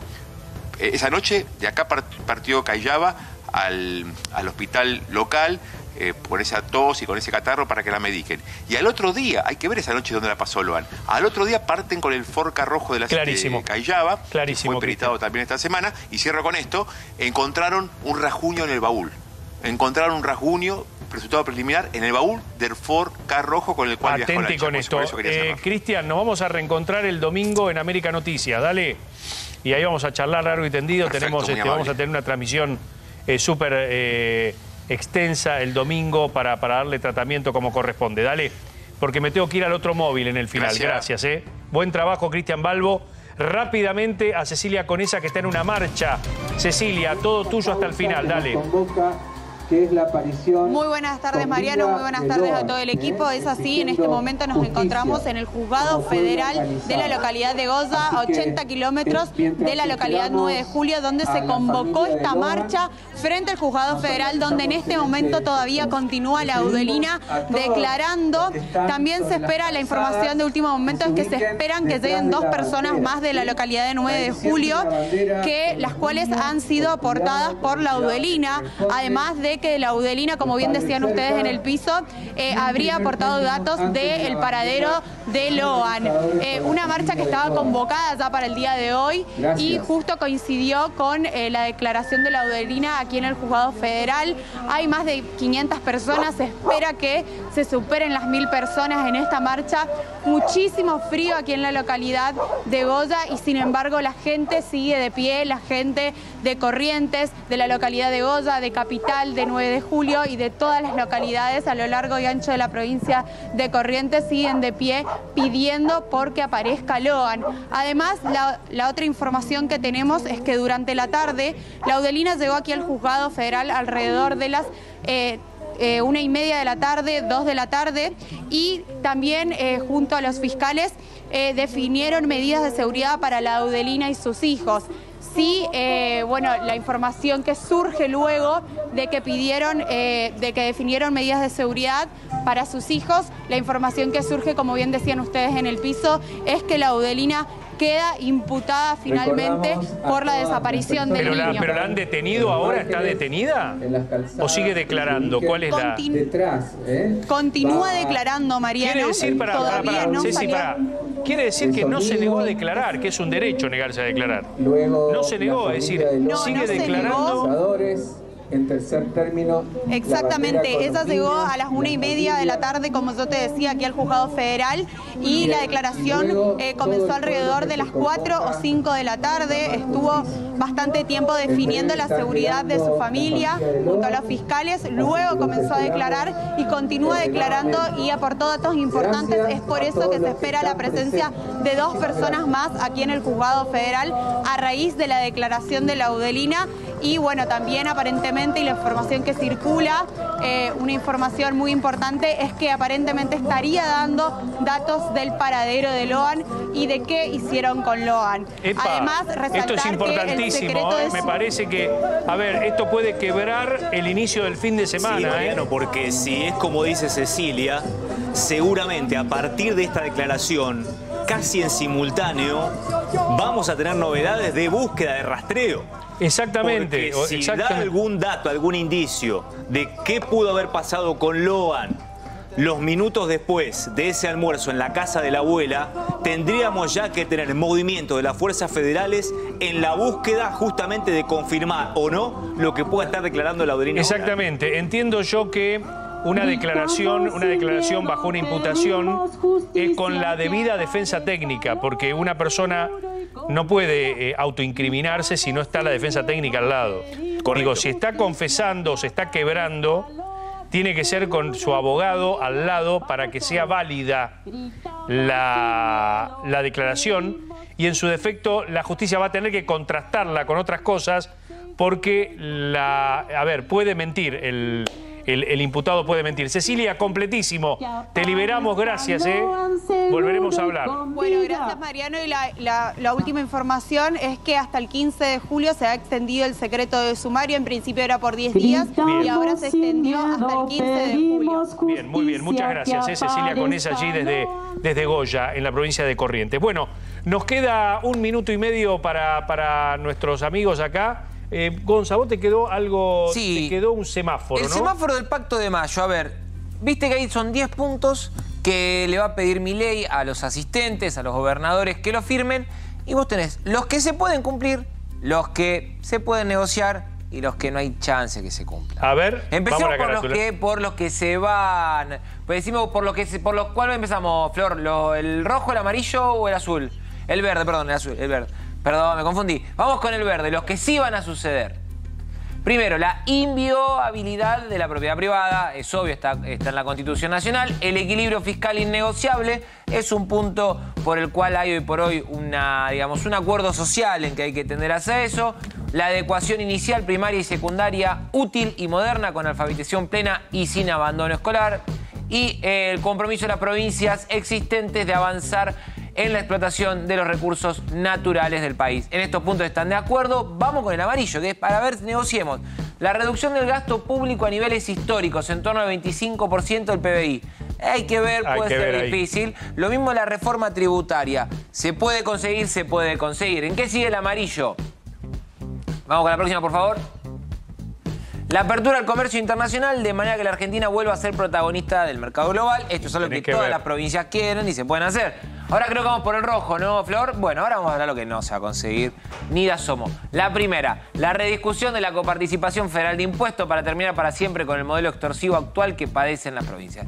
esa noche, de acá partió Cayaba al hospital local, con esa tos y con ese catarro para que la mediquen. Y al otro día, hay que ver esa noche donde la pasó Loan, al otro día parten con el Ford Ka rojo de la Cayaba, que fue peritado también esta semana, y cierro con esto, encontraron un rasguño en el baúl. Encontraron un rasguño, resultado preliminar, en el baúl del Ford Ka rojo con el cual viajó la con esto. Cristian, nos vamos a reencontrar el domingo en América Noticias, dale. Y ahí vamos a charlar largo y tendido. Perfecto, vamos a tener una transmisión súper extensa el domingo para darle tratamiento como corresponde. Dale, porque me tengo que ir al otro móvil en el final. Gracias. Buen trabajo, Cristian Balbo. Rápidamente a Cecilia Conesa, que está en una marcha. Cecilia, todo tuyo hasta el final. Dale. Que es la aparición. Muy buenas tardes, Mariano, muy buenas tardes a todo el equipo. Es así, en este momento nos encontramos en el Juzgado Federal de la localidad de Goza, a 80 kilómetros de la localidad 9 de julio, donde se convocó esta marcha frente al Juzgado Federal, donde en este momento todavía continúa Laudolina declarando. También se espera, la información de último momento es que se esperan que lleguen 2 personas más de la localidad de 9 de julio, las cuales han sido aportadas por Laudolina, además de de que la Audelina, como bien decían ustedes en el piso, habría aportado datos del paradero de Loan. Una marcha que estaba convocada ya para el día de hoy y justo coincidió con la declaración de la Audelina aquí en el Juzgado Federal. Hay más de 500 personas, se espera que se superen las 1000 personas en esta marcha. Muchísimo frío aquí en la localidad de Goya y sin embargo la gente sigue de pie, la gente de Corrientes, de la localidad de Goya, de Capital, de 9 de Julio y de todas las localidades a lo largo y ancho de la provincia de Corrientes siguen de pie pidiendo porque aparezca Loan. Además, la otra información que tenemos es que durante la tarde la Audelina llegó aquí al Juzgado Federal alrededor de las 1:30 de la tarde, 2 de la tarde, y también junto a los fiscales definieron medidas de seguridad para la Audelina y sus hijos. Sí, bueno, la información que surge luego de que definieron medidas de seguridad para sus hijos, la información que surge, como bien decían ustedes en el piso, es que la Audelina queda imputada finalmente por la desaparición del niño. ¿Pero la han detenido ahora? ¿Está detenida? ¿O sigue declarando? ¿Cuál es la...? Continúa declarando, Mariano. Quiere decir, quiere decir que no se negó a declarar, que es un derecho negarse a declarar. No se negó, es decir, sigue declarando... En tercer término... Exactamente, ella llegó a las 1:30 de la tarde, como yo te decía, aquí al Juzgado Federal, y la declaración comenzó alrededor de las 4 o 5 de la tarde. Estuvo bastante tiempo definiendo la seguridad de su familia junto a los fiscales, luego comenzó a declarar y continúa declarando y aportó datos importantes. Es por eso que se espera la presencia de 2 personas más aquí en el Juzgado Federal a raíz de la declaración de la Audelina. Y bueno, también aparentemente, y la información que circula, una información muy importante es que aparentemente estaría dando datos del paradero de Loan y de qué hicieron con Loan. Además, resaltar esto es importantísimo, me parece que, a ver, esto puede quebrar el inicio del fin de semana. Sí, Mariano, porque si es como dice Cecilia, seguramente a partir de esta declaración, casi en simultáneo, vamos a tener novedades de búsqueda, de rastreo. Exactamente. Porque si da algún dato, algún indicio de qué pudo haber pasado con Loan los minutos después de ese almuerzo en la casa de la abuela, tendríamos ya que tener movimiento de las fuerzas federales en la búsqueda justamente de confirmar o no lo que pueda estar declarando la Audelina. Exactamente. Entiendo yo que una declaración bajo una imputación es con la debida defensa técnica, porque una persona no puede autoincriminarse si no está la defensa técnica al lado. Correcto. Digo, si está confesando, se está quebrando, tiene que ser con su abogado al lado para que sea válida la declaración, y en su defecto la justicia va a tener que contrastarla con otras cosas porque puede mentir el imputado, puede mentir. Cecilia, completísimo. Te liberamos, gracias, volveremos a hablar. Bueno, gracias, Mariano. Y la última información es que hasta el 15 de julio se ha extendido el secreto de sumario. En principio era por 10 días y ahora se extendió hasta el 15 de julio. Bien, muy bien. Muchas gracias, Cecilia Conesa, allí desde Goya, en la provincia de Corrientes. Bueno, nos queda 1 minuto y medio para nuestros amigos acá. Gonza, vos te quedó algo, sí, te quedó un semáforo, ¿no? El semáforo del Pacto de Mayo. A ver, viste que ahí son 10 puntos que le va a pedir Milei a los asistentes, a los gobernadores que lo firmen, y vos tenés los que se pueden cumplir, los que se pueden negociar y los que no hay chance que se cumplan. A ver, empecemos por los que se van. Pues decimos por los cuales empezamos, Flor, el rojo, el amarillo o el azul. El verde, perdón, el azul, el verde. Perdón, me confundí. Vamos con el verde, los que sí van a suceder. Primero, la inviolabilidad de la propiedad privada. Es obvio, está en la Constitución Nacional. El equilibrio fiscal innegociable es un punto por el cual hay hoy por hoy un acuerdo social en que hay que tender hacia eso. La adecuación inicial, primaria y secundaria útil y moderna con alfabetización plena y sin abandono escolar. Y el compromiso de las provincias existentes de avanzar en la explotación de los recursos naturales del país. En estos puntos están de acuerdo. Vamos con el amarillo, que es para ver, negociemos. La reducción del gasto público a niveles históricos, en torno al 25% del PBI. Hay que ver, puede ser difícil. Lo mismo la reforma tributaria. Se puede conseguir, se puede conseguir. ¿En qué sigue el amarillo? Vamos con la próxima, por favor. La apertura al comercio internacional de manera que la Argentina vuelva a ser protagonista del mercado global. Esto es algo que todas las provincias quieren y se pueden hacer. Ahora creo que vamos por el rojo, ¿no, Flor? Bueno, ahora vamos a hablar de lo que no se va a conseguir ni de asomo. La primera, la rediscusión de la coparticipación federal de impuestos para terminar para siempre con el modelo extorsivo actual que padecen las provincias.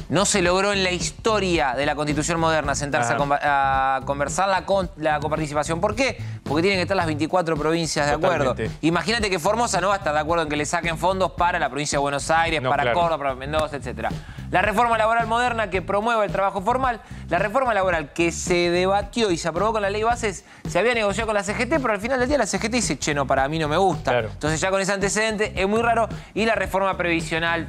No se logró en la historia de la Constitución moderna sentarse a conversar la coparticipación. ¿Por qué? Porque tienen que estar las 24 provincias de acuerdo. Imagínate que Formosa no va a estar de acuerdo en que le saquen fondos para la provincia de Buenos Aires, para Córdoba, para Mendoza, etc. La reforma laboral moderna que promueve el trabajo formal, la reforma laboral que se debatió y se aprobó con la ley bases, se había negociado con la CGT, pero al final del día la CGT dice, che, no, para mí no me gusta. Entonces ya con ese antecedente es muy raro. Y la reforma previsional,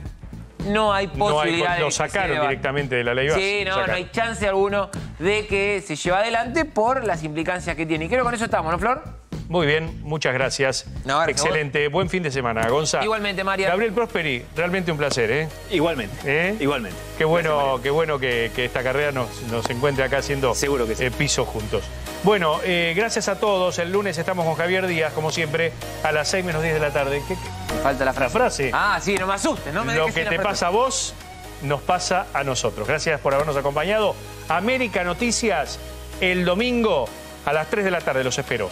no hay posibilidad lo sacaron directamente de la ley base. Sí, no hay chance alguno de que se lleve adelante por las implicancias que tiene. Y creo que con eso estamos, ¿no, Flor? Muy bien, muchas gracias. Excelente, buen fin de semana, Gonza. Igualmente, María. Gabriel Prosperi, realmente un placer, ¿eh? Igualmente, igualmente. Qué bueno que esta carrera nos encuentre acá haciendo piso juntos. Bueno, gracias a todos. El lunes estamos con Javier Díaz, como siempre, a las 6 menos 10 de la tarde. Me falta la frase. Ah, sí, no me asustes, no me Lo que te pasa a vos, nos pasa a nosotros. Gracias por habernos acompañado. América Noticias, el domingo a las 3 de la tarde. Los espero.